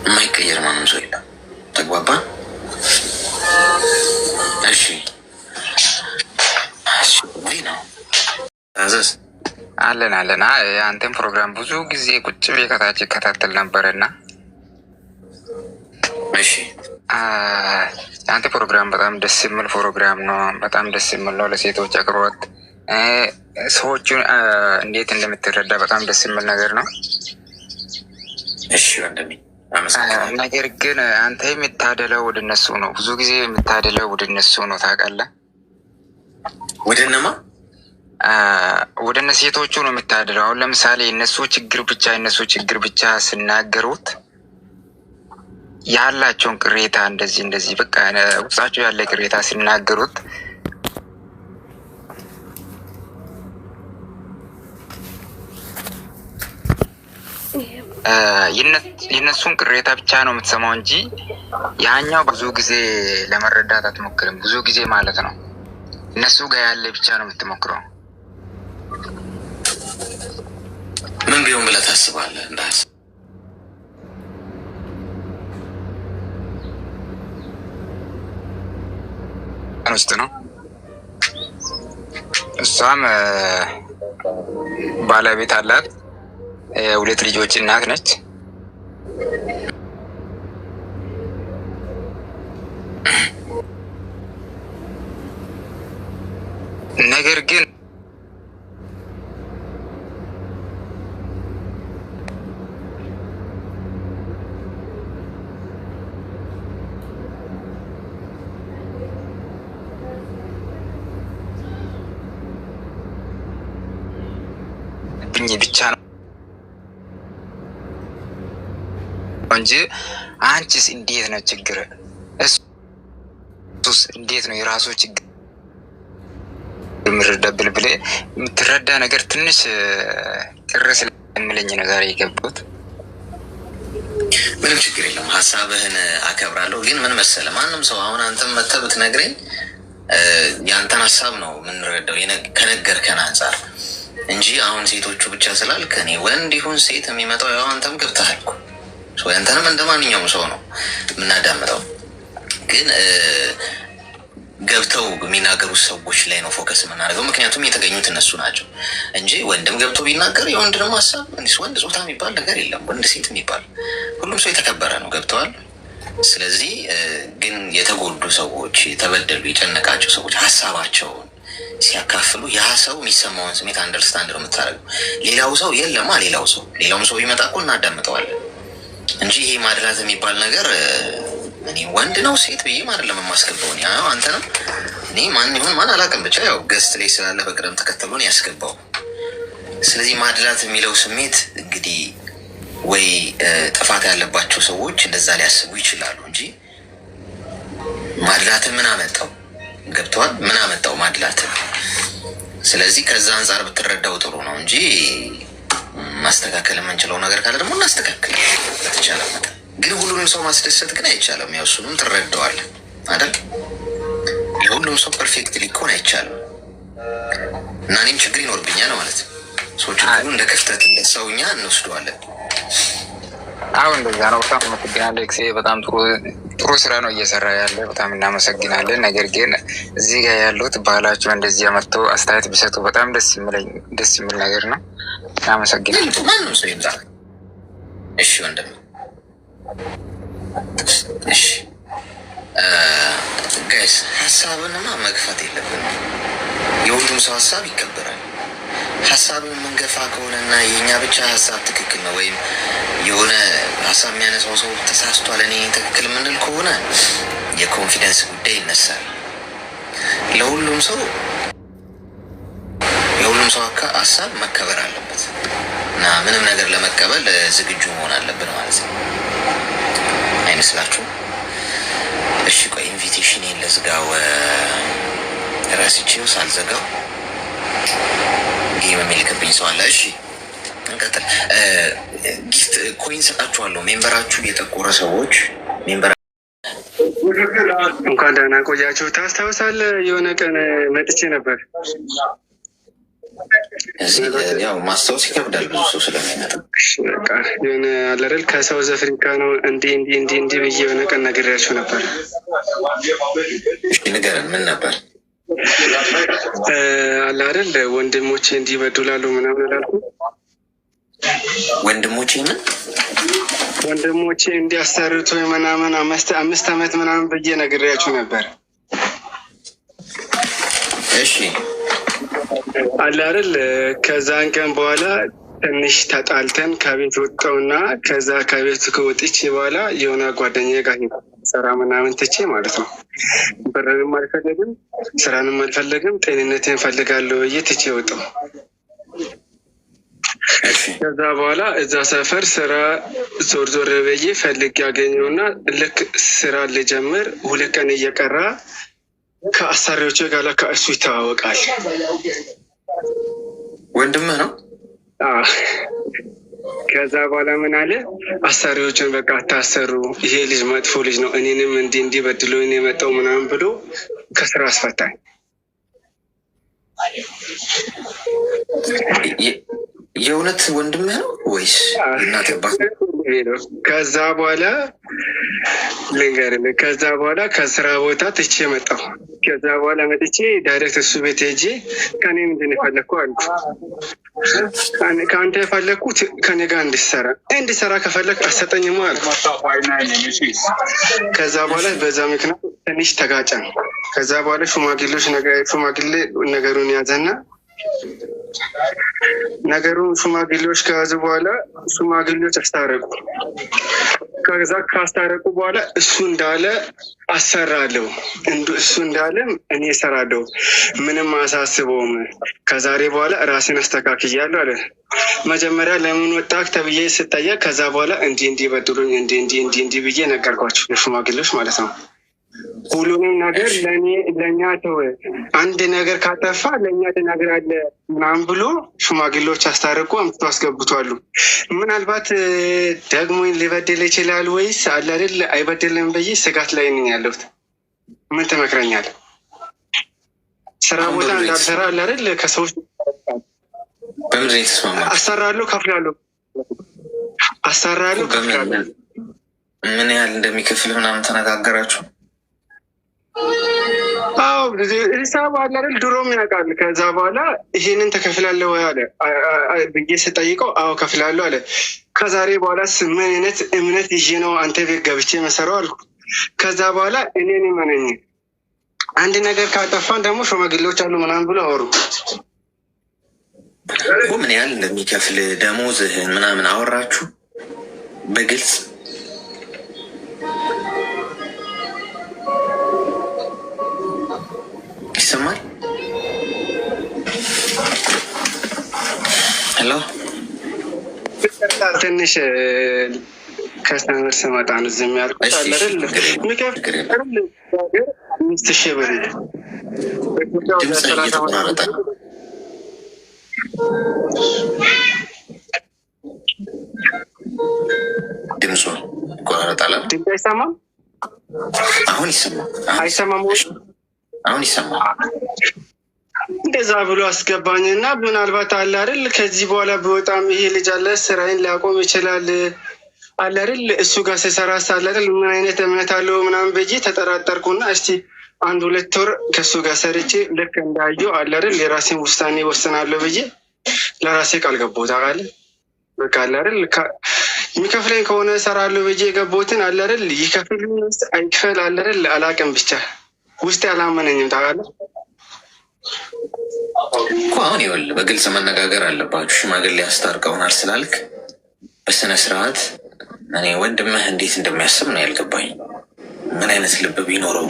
የማይቀየር ማንም ሰው የለም። ተግባባን? እሺ ነው አዘዝ አለን። የአንተን ፕሮግራም ብዙ ጊዜ ቁጭ ብዬ ከታች ይከታተል ነበረና እሺ የአንተ ፕሮግራም በጣም ደስ የሚል ፕሮግራም ነው። በጣም ደስ የሚል ነው። ለሴቶች አቅርቦት ሰዎቹን እንዴት እንደምትረዳ በጣም ደስ የሚል ነገር ነው። እሺ ወንድሜ፣ ነገር ግን አንተ የምታደለው ወደ እነሱ ነው። ብዙ ጊዜ የምታደለው ወደ እነሱ ነው። ታውቃለህ? ወደ እነማ? ወደ እነ ሴቶቹ ነው የምታደለው። አሁን ለምሳሌ የእነሱ ችግር ብቻ ሲናገሩት ያላቸውን ቅሬታ እንደዚህ በቃ ውስጣቸው ያለ ቅሬታ ሲናገሩት የእነሱን ቅሬታ ብቻ ነው የምትሰማው እንጂ ያኛው ብዙ ጊዜ ለመረዳት አትሞክርም። ብዙ ጊዜ ማለት ነው እነሱ ጋር ያለ ብቻ ነው የምትሞክረው። ምን ቢሆን ብለህ ታስባለህ? እንዳስ ውስጥ ነው። እሷም ባለቤት አላት፣ 2 ልጆች እናት ነች። ነገር ግን ብቻ ነው እንጂ አንቺስ እንዴት ነው ችግር? እሱስ እንዴት ነው የራሱ ችግር የምረዳብል ብለህ የምትረዳ ነገር ትንሽ ቅር ስለሚለኝ ነው ዛሬ የገባሁት። ምንም ችግር የለም፣ ሀሳብህን አከብራለሁ። ግን ምን መሰለህ፣ ማንም ሰው አሁን አንተም መተህ ብትነግረኝ የአንተን ሀሳብ ነው የምንረዳው ከነገርከን አንጻር እንጂ አሁን ሴቶቹ ብቻ ስላልክ እኔ ወንድ ይሁን ሴት የሚመጣው ያው አንተም ገብተሃል እኮ አንተንም እንደ ማንኛውም ሰው ነው የምናዳምጠው። ግን ገብተው የሚናገሩት ሰዎች ላይ ነው ፎከስ የምናደርገው፣ ምክንያቱም የተገኙት እነሱ ናቸው እንጂ ወንድም ገብቶ ቢናገር የወንድ ደግሞ ሀሳብ ወንድ ጾታ የሚባል ነገር የለም፣ ወንድ ሴት የሚባል ሁሉም ሰው የተከበረ ነው። ገብተዋል። ስለዚህ ግን የተጎዱ ሰዎች፣ የተበደሉ የጨነቃቸው ሰዎች ሀሳባቸውን ሲያካፍሉ ያ ሰው የሚሰማውን ስሜት አንደርስታንድ ነው የምታደርገው። ሌላው ሰው የለማ ሌላውም ሰው ቢመጣ እኮ እናዳምጠዋለን እንጂ ይሄ ማድላት የሚባል ነገር እኔ ወንድ ነው ሴት ብዬ አይደለም የማስገባው። አንተ ነው እኔ ማን ይሁን ማን አላውቅም፣ ብቻ ያው ገስት ላይ ስላለ በቅደም ተከተሉን ያስገባው። ስለዚህ ማድላት የሚለው ስሜት እንግዲህ ወይ ጥፋት ያለባቸው ሰዎች እንደዛ ሊያስቡ ይችላሉ እንጂ ማድላትን ምን አመጣው? ገብተዋል። ምን አመጣው ማድላትን? ስለዚህ ከዛ አንጻር ብትረዳው ጥሩ ነው እንጂ ማስተካከል የምንችለው ነገር ካለ ደግሞ እናስተካክል በተቻለ መጠን። ግን ሁሉንም ሰው ማስደሰት ግን አይቻልም። ያው እሱንም ትረዳዋለህ አይደል? ለሁሉም ሰው ፐርፌክት ሊሆን አይቻልም እና እኔም ችግር ይኖርብኛል ማለት ነው። ሰዎች ሁሉ እንደ ክፍተት እንደ ሰውኛ እንወስደዋለን። አሁን እንደዛ ነው። በጣም አመሰግናለሁ። በጣም ጥሩ ስራ ነው እየሰራ ያለ፣ በጣም እናመሰግናለን። ነገር ግን እዚህ ጋር ያሉት ባህላቸው እንደዚህ ያመጥተው አስተያየት ቢሰጡ በጣም ደስ የሚል ነገር ነው። እናመሰግናለን። ማንም ሰው ይምጣ። እሺ ወንድም፣ እሺ ጋይስ፣ ሀሳብንማ መግፋት የለብንም። የሁሉም ሰው ሀሳብ ይከበራል። ሀሳብን መንገፋ ከሆነና የእኛ ብቻ ሀሳብ ትክክል ነው ወይም የሆነ ሀሳብ የሚያነሳው ሰው ተሳስቷል እኔ ትክክል የምንል ከሆነ የኮንፊደንስ ጉዳይ ይነሳል። የሁሉም ሰው ሀሳብ መከበር አለበት እና ምንም ነገር ለመቀበል ዝግጁ መሆን አለብን ማለት ነው። አይመስላችሁም? እሺ ቆይ ኢንቪቴሽን ለዝጋው፣ ራስቼው ሳልዘጋው ጌም የሚልክብኝ ሰው አለ። እሺ እንቀጥል። ጊፍት ኮይን ሰጣችኋለሁ። ሜምበራችሁ የጠቆረ ሰዎች እንኳን ደህና ቆያችሁ። ታስታውሳለህ? የሆነ ቀን መጥቼ ነበር። ያው ማስታወስ ይከብዳል ብዙ ሰው ስለሚመጣ። የሆነ አለረል ከሳውዝ አፍሪካ ነው እንዲህ ብዬ የሆነ ቀን ነግሬያችሁ ነበር። ንገረን፣ ምን ነበር? አለ አይደል ወንድሞቼ እንዲበድላሉ ምናምን አላልኩ? ወንድሞቼ እንዲያሰርቱ ምናምን 5 ዓመት ምናምን ብዬ ነግሬያችሁ ነበር። እሺ አለ አይደል ከዛን ቀን በኋላ ትንሽ ተጣልተን ከቤት ወጣውና ከዛ ከቤት ከወጥቼ በኋላ የሆነ ጓደኛዬ ጋር ስራ ምናምን ትቼ ማለት ነው። ብርንም አልፈለግም፣ ስራንም አልፈለግም፣ ጤንነቴን ፈልጋለሁ ብዬ ትቼ ወጣው። ከዛ በኋላ እዛ ሰፈር ስራ ዞር ብዬ ፈልግ ያገኘውና ልክ ስራ ልጀምር 2 ቀን እየቀራ ከአሰሪዎቹ ጋር ከእሱ ይተዋወቃል። ወንድምህ ነው? ከዛ በኋላ ምን አለ፣ አሰሪዎችን በቃ አታሰሩ፣ ይሄ ልጅ መጥፎ ልጅ ነው፣ እኔንም እንዲህ በድሎ የመጣው ምናምን ብሎ ከስራ አስፈታኝ። የእውነት ወንድምህ ነው ወይስ እናት አባት? ከዛ በኋላ ልንገርህ፣ ከዛ በኋላ ከስራ ቦታ ትቼ መጣሁ። ከዛ በኋላ መጥቼ ዳይሬክት እሱ ቤት ሄጄ ከኔ ምንድን የፈለግኩ አልኩ። ከአንተ የፈለግኩት ከኔ ጋር እንዲሰራ ከፈለግ አሰጠኝማ አልኩ። ከዛ በኋላ በዛ ምክንያት ትንሽ ተጋጨን። ከዛ በኋላ ሽማግሌ ነገሩን ያዘና ሽማግሌዎች ከያዙ በኋላ ሽማግሌዎች አስታረቁ። ከዛ ካስታረቁ በኋላ እሱ እንዳለ አሰራለሁ፣ እሱ እንዳለ እኔ እሰራለሁ፣ ምንም አሳስበውም፣ ከዛሬ በኋላ ራሴን አስተካክያለሁ አለ። መጀመሪያ ለምን ወጣህ ተብዬ ስጠየቅ ከዛ በኋላ እንዲህ በድሩኝ እንዲህ ብዬ ነገርኳቸው፣ የሽማግሌዎች ማለት ነው። ሁሉንም ነገር ለእኛ ተወ፣ አንድ ነገር ካጠፋ ለእኛ ትነግራለህ ምናምን ብሎ ሽማግሌዎች አስታርቁ አምጥቶ አስገብቷሉ። ምናልባት ደግሞ ሊበድል ይችላል ወይስ አለ አይደል አይበድልም ብዬ ስጋት ላይ ነኝ ያለሁት። ምን ትመክረኛለህ? ስራ ቦታ እንዳልሰራ አለ አይደል ከሰዎች አሰራለሁ፣ ከፍላለሁ። ምን ያህል እንደሚከፍል ምናምን ተነጋገራችሁ? አዎ ሂሳብ አለ አይደል ድሮም ያውቃል። ከዛ በኋላ ይሄንን ተከፍላለህ ወይ አለ ብዬ ስጠይቀው አዎ ከፍላለሁ አለ። ከዛሬ በኋላ ምን አይነት እምነት ይዤ ነው አንተ ቤት ገብቼ መሰራው አልኩ። ከዛ በኋላ እኔን መነኝ አንድ ነገር ካጠፋን ደግሞ ሽማግሌዎች አሉ ምናምን ብሎ አወሩ። ምን ያህል እንደሚከፍል ደሞዝህን ምናምን አወራችሁ በግልጽ? ይሰማል? ሄሎ ትንሽ ከስተመር ስመጣ ነው እዚህ የሚያልኩት አለ አይደል የሚከፍል 5,000 ብር ድምፁ ይቆራረጣል። ድምፅ አይሰማም? አሁን ይሰማል። አይሰማም? አሁን ይሰማል። እንደዛ ብሎ አስገባኝ እና ምናልባት አለ አይደል ከዚህ በኋላ በጣም ይሄ ልጅ አለ ስራዬን ሊያቆም ይችላል አለ አይደል እሱ ጋር ስሰራ ሳለ አይደል ምን አይነት እምነት አለው ምናምን ብዬ ተጠራጠርኩና እስቲ 1-2 ወር ከሱ ጋር ሰርቼ ልክ እንዳየው አለ አይደል የራሴን ውሳኔ ወስናለሁ ብዬ ለራሴ ቃል ገባሁ። ታውቃለህ በቃ አለ አይደል የሚከፍለኝ ከሆነ እሰራለሁ ብዬ የገባሁትን አለ አይደል ይከፍል አይክፈል አለ አይደል አላውቅም፣ ብቻ ውስጥ ያላመነኝም። ታውቃለህ እኮ አሁን ይኸውልህ በግልጽ መነጋገር አለባችሁ። ሽማግሌ ያስታርቀውናል ስላልክ በስነ ስርዓት እኔ ወንድምህ እንዴት እንደሚያስብ ነው ያልገባኝ። ምን አይነት ልብ ቢኖረው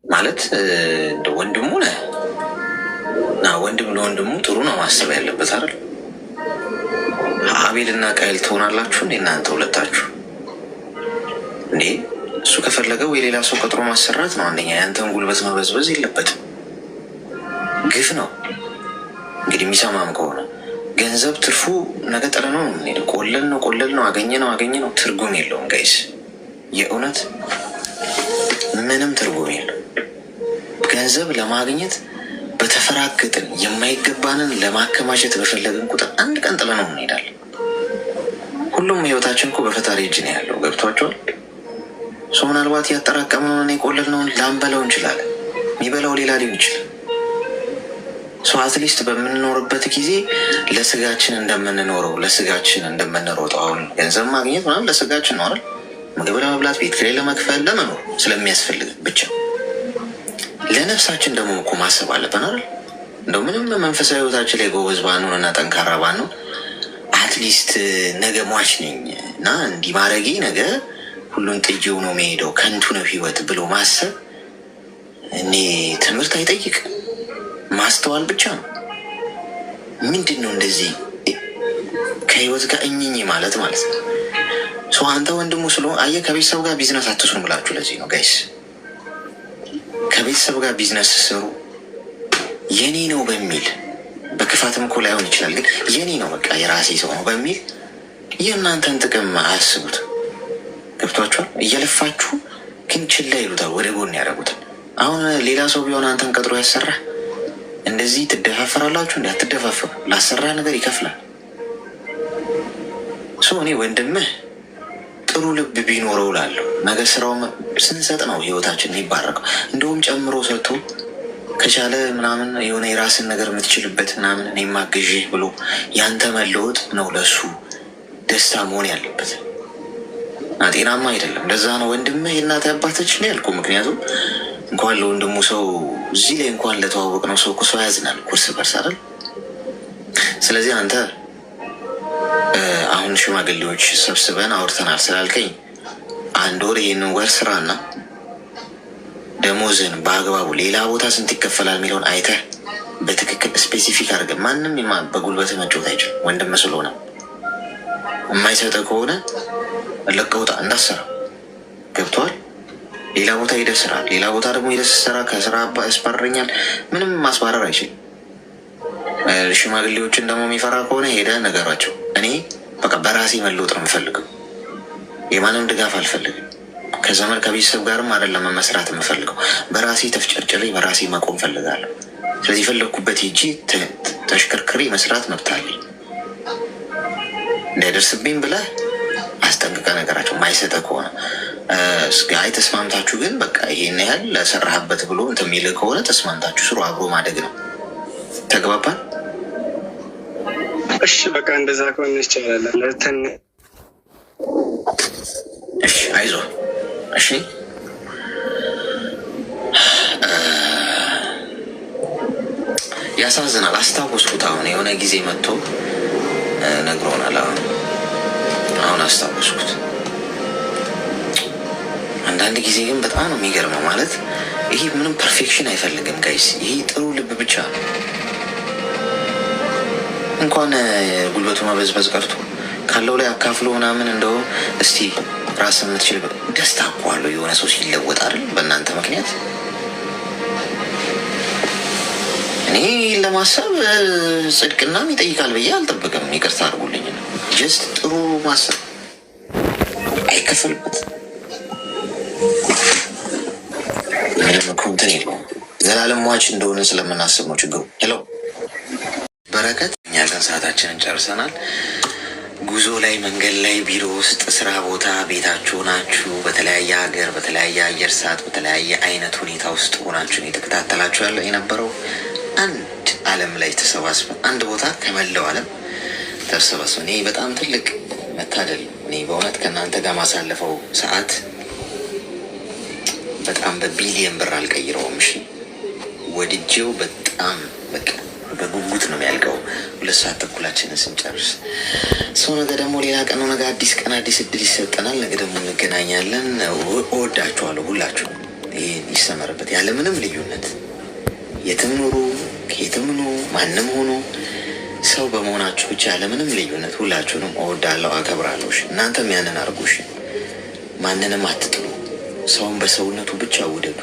ማለት እንደ ወንድሙ ነህ እና ወንድም ለወንድሙ ጥሩ ነው ማሰብ ያለበት አይደል? አቤልና ቃይል ትሆናላችሁ እንዴ እናንተ ሁለታችሁ? እንዴ እሱ ከፈለገው የሌላ ሰው ቀጥሮ ማሰራት ነው። አንደኛ ያንተን ጉልበት መበዝበዝ የለበትም፣ ግፍ ነው። እንግዲህ የሚሰማም ከሆነ ገንዘብ ትርፉ ነገ ጥረ ነው። ቆለል ነው አገኘ ነው ትርጉም የለውም ጋይስ። የእውነት ምንም ትርጉም የለው። ገንዘብ ለማግኘት በተፈራገጥን የማይገባንን ለማከማቸት በፈለግን ቁጥር አንድ ቀን ጥለ ነው እንሄዳለን። ሁሉም ህይወታችን እኮ በፈጣሪ እጅ ነው ያለው። ገብቷቸዋል። ሰው ምናልባት ያጠራቀምነውን የቆለልነውን ላንበላው እንችላለን። የሚበላው ሌላ ሊሆን ይችላል። ሰው አትሊስት በምንኖርበት ጊዜ ለስጋችን እንደምንኖረው ለስጋችን እንደምንሮጠው አሁን ገንዘብ ማግኘት ምናምን ለስጋችን ነው አይደል? ምግብ ለመብላት ቤት ኪራይ ለመክፈል ለመኖር ስለሚያስፈልግ ብቻ ለነፍሳችን ደግሞ እኮ ማሰብ አለብን አይደል? እንደው ምንም መንፈሳዊ ህይወታችን ላይ ጎበዝ ባንሆን እና ጠንካራ ባንሆን አትሊስት ነገ ሟች ነኝ እና እንዲህ ማድረጌ ነገ ሁሉን ጥዬው ነው የሚሄደው ከንቱ ነው ህይወት ብሎ ማሰብ እኔ ትምህርት አይጠይቅም፣ ማስተዋል ብቻ ነው። ምንድን ነው እንደዚህ ከህይወት ጋር እኝኝ ማለት ነው። ሰው አንተ ወንድሙ ስለሆን አየህ ከቤተሰብ ጋር ቢዝነስ አትስሩ ብላችሁ ለዚህ ነው ጋይስ። ከቤተሰብ ጋር ቢዝነስ ስሩ የኔ ነው በሚል በክፋትም እኮ ላይሆን ይችላል፣ ግን የኔ ነው በቃ የራሴ ሰው ነው በሚል የእናንተን ጥቅም አያስቡት። ገብቷችኋል? እየለፋችሁ ግን ችላ ይሉታል፣ ወደ ጎን ያደረጉታል። አሁን ሌላ ሰው ቢሆን አንተን ቀጥሮ ያሰራ እንደዚህ ትደፋፈራላችሁ? እንዲ አትደፋፈሩ። ላሰራ ነገር ይከፍላል። እኔ ወንድምህ ጥሩ ልብ ቢኖረው ላለሁ ነገ ስራው ስንሰጥ ነው ህይወታችን የሚባረቀው። እንደውም ጨምሮ ሰጥቶ ከቻለ ምናምን የሆነ የራስን ነገር የምትችልበት ምናምን እኔ ማገዥ ብሎ ያንተ መለወጥ ነው ለሱ ደስታ መሆን ያለበት። ጤናማ አይደለም። ለዛ ነው ወንድምህ የእናትህ አባቶች ነው ያልኩ። ምክንያቱም እንኳን ለወንድሙ ሰው እዚህ ላይ እንኳን ለተዋወቅ ነው ሰው እኮ ሰው ያዝናል እርስ በርስ አይደል? ስለዚህ አንተ አሁን ሽማግሌዎች ሰብስበን አውርተናል ስላልከኝ 1 ወር ይህንን ወር ስራና ደሞዝን በአግባቡ ሌላ ቦታ ስንት ይከፈላል የሚለውን አይተህ በትክክል ስፔሲፊክ አድርገህ ማንም በጉልበት መጫወት አይችልም። ወንድም ስለሆነ የማይሰጠ ከሆነ ለቀህ ውጣ፣ እንዳትሰራ። ገብቶሃል? ሌላ ቦታ ሄደህ ስራ። ሌላ ቦታ ደግሞ ሄደህ ስትሰራ ከስራ ያስባረኛል፣ ምንም ማስባረር አይችልም። ሽማግሌዎችን ደግሞ የሚፈራ ከሆነ ሄደህ ነገሯቸው። እኔ በቃ በራሴ መለወጥ ነው የምፈልገው። የማንም ድጋፍ አልፈልግም። ከዘመድ ከቤተሰብ ጋርም አይደለም መስራት የምፈልገው። በራሴ ተፍጨርጭሬ በራሴ መቆም ፈልጋለሁ። ስለዚህ የፈለግኩበት ሄጄ ተሽከርክሬ መስራት መብት አለኝ። እንዳይደርስብኝ ብለህ አስጠንቅቀህ ነገራቸው። ማይሰጠህ ከሆነ አይ ተስማምታችሁ ግን በቃ ይሄን ያህል ለሰራህበት ብሎ እንትን የሚልህ ከሆነ ተስማምታችሁ ስሩ። አብሮ ማደግ ነው። ተግባባን? እሺ በቃ እንደዛ ከሆነ ይቻላል። እሺ አይዞህ። እሺ ያሳዝናል። አስታወስኩት። አሁን የሆነ ጊዜ መጥቶ ነግሮናል። አሁን አስታወስኩት። አንዳንድ ጊዜ ግን በጣም ነው የሚገርመው። ማለት ይሄ ምንም ፐርፌክሽን አይፈልግም ጋይስ። ይሄ ጥሩ ልብ ብቻ ነው። እንኳን ጉልበቱ መበዝበዝ ቀርቶ ካለው ላይ አካፍሎ ምናምን እንደው እስቲ ራስ የምትችል ደስታ እኮ አለው የሆነ ሰው ሲለወጥ አይደል? በእናንተ ምክንያት እኔ ለማሰብ ጽድቅናም ይጠይቃል ብዬ አልጠብቅም። ይቅርታ አድርጉልኝ ነው። ጀስት ጥሩ ማሰብ አይከፈልበት ምንም እኮ እንትን የለውም። ዘላለም ሟች እንደሆነ ስለምናስብ ነው ችግሩ። ሄሎ በረከት፣ እኛ ግን ሰዓታችንን ጨርሰናል። ጉዞ ላይ፣ መንገድ ላይ፣ ቢሮ ውስጥ፣ ስራ ቦታ፣ ቤታችሁ ናችሁ፣ በተለያየ ሀገር፣ በተለያየ አየር ሰዓት፣ በተለያየ አይነት ሁኔታ ውስጥ ሆናችሁን የተከታተላችሁ ያለ የነበረው አንድ ዓለም ላይ ተሰባስበን አንድ ቦታ ከመላው ዓለም ተሰባስበን ይህ በጣም ትልቅ መታደል ነው። እኔ በእውነት ከእናንተ ጋር ማሳለፈው ሰዓት በጣም በቢሊየን ብር አልቀይረውም። እሺ ወድጄው በጣም በቃ በጉጉት ነው የሚያልቀው። 2 ሰዓት ተኩላችንን ስንጨርስ ሰው ነገ ደግሞ ሌላ ቀን ነው። ነገ አዲስ ቀን አዲስ እድል ይሰጠናል። ነገ ደግሞ እንገናኛለን። እወዳችኋለሁ ሁላችሁ። ይህ ይሰመርበት ያለምንም ልዩነት። የትም ኑሩ፣ ከየትም ኑ፣ ማንም ሆኖ ሰው በመሆናችሁ ብቻ ያለምንም ልዩነት ሁላችሁንም እወዳለሁ፣ አከብራለሁ። እናንተም ያንን አድርጉሽ። ማንንም አትጥሉ። ሰውን በሰውነቱ ብቻ ውደዱ።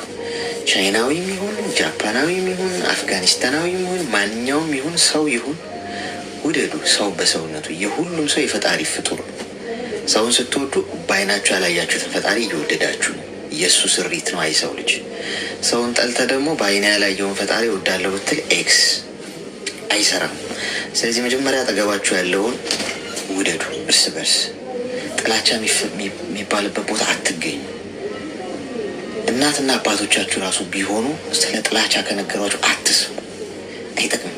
ቻይናዊም ይሁን ጃፓናዊም ይሁን አፍጋኒስታናዊም ይሁን ማንኛውም ይሁን ሰው ይሁን ውደዱ። ሰው በሰውነቱ የሁሉም ሰው የፈጣሪ ፍጡር ነው። ሰውን ስትወዱ በአይናችሁ ያላያችሁትን ፈጣሪ እየወደዳችሁ ነው። የእሱ ስሪት ነው። አይ ሰው ልጅ ሰውን ጠልተ ደግሞ በአይና ያላየውን ፈጣሪ ወዳለው ብትል ኤክስ አይሰራም። ስለዚህ መጀመሪያ አጠገባችሁ ያለውን ውደዱ። እርስ በርስ ጥላቻ የሚባልበት ቦታ አትገኙ። እናትና አባቶቻችሁ ራሱ ቢሆኑ ስለ ጥላቻ ከነገሯችሁ አትስሙ። አይጠቅም።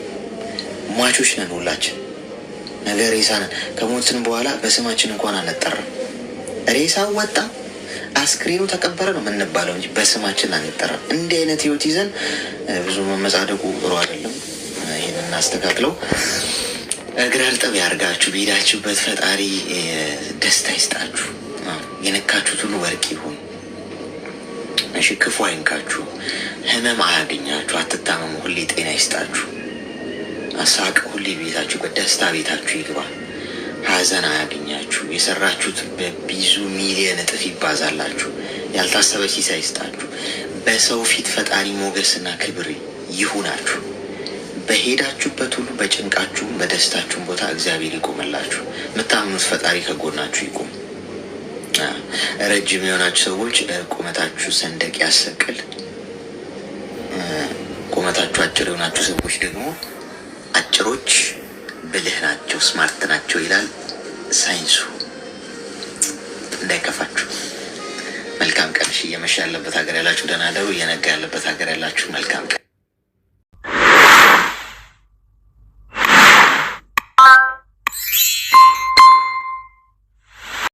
ሟቾች ነን ሁላችን። ነገ ሬሳ ነን። ከሞትን በኋላ በስማችን እንኳን አንጠራም። ሬሳው ወጣ አስክሬኑ ተቀበረ ነው የምንባለው እንጂ በስማችን አንጠራም። እንዲህ አይነት ህይወት ይዘን ብዙ መመጻደቁ ጥሩ አይደለም። ይህን እናስተካክለው። እግር አልጠብ ያርጋችሁ። በሄዳችሁበት ፈጣሪ ደስታ ይስጣችሁ። የነካችሁት ሁሉ ወርቅ ይሁን። እሺ ክፉ አይንካችሁ። ህመም አያገኛችሁ። አትታመሙ። ሁሌ ጤና ይስጣችሁ። አሳቅ ሁሌ ቤታችሁ በደስታ ቤታችሁ ይግባ። ሀዘን አያገኛችሁ። የሰራችሁት በብዙ ሚሊዮን እጥፍ ይባዛላችሁ። ያልታሰበ ሲሳይ ይስጣችሁ። በሰው ፊት ፈጣሪ ሞገስና ክብር ይሁናችሁ። በሄዳችሁበት ሁሉ በጭንቃችሁ በደስታችሁን ቦታ እግዚአብሔር ይቆምላችሁ። የምታምኑት ፈጣሪ ከጎናችሁ ይቁም። ረጅም የሆናችሁ ሰዎች ቁመታችሁ ሰንደቅ ያሰቅል። ቁመታችሁ አጭር የሆናችሁ ሰዎች ደግሞ አጭሮች ብልህ ናቸው፣ ስማርት ናቸው ይላል ሳይንሱ። እንዳይከፋችሁ። መልካም ቀን። እየመሸ ያለበት ሀገር ያላችሁ ደህና ደሩ። እየነጋ ያለበት ሀገር ያላችሁ መልካም ቀን።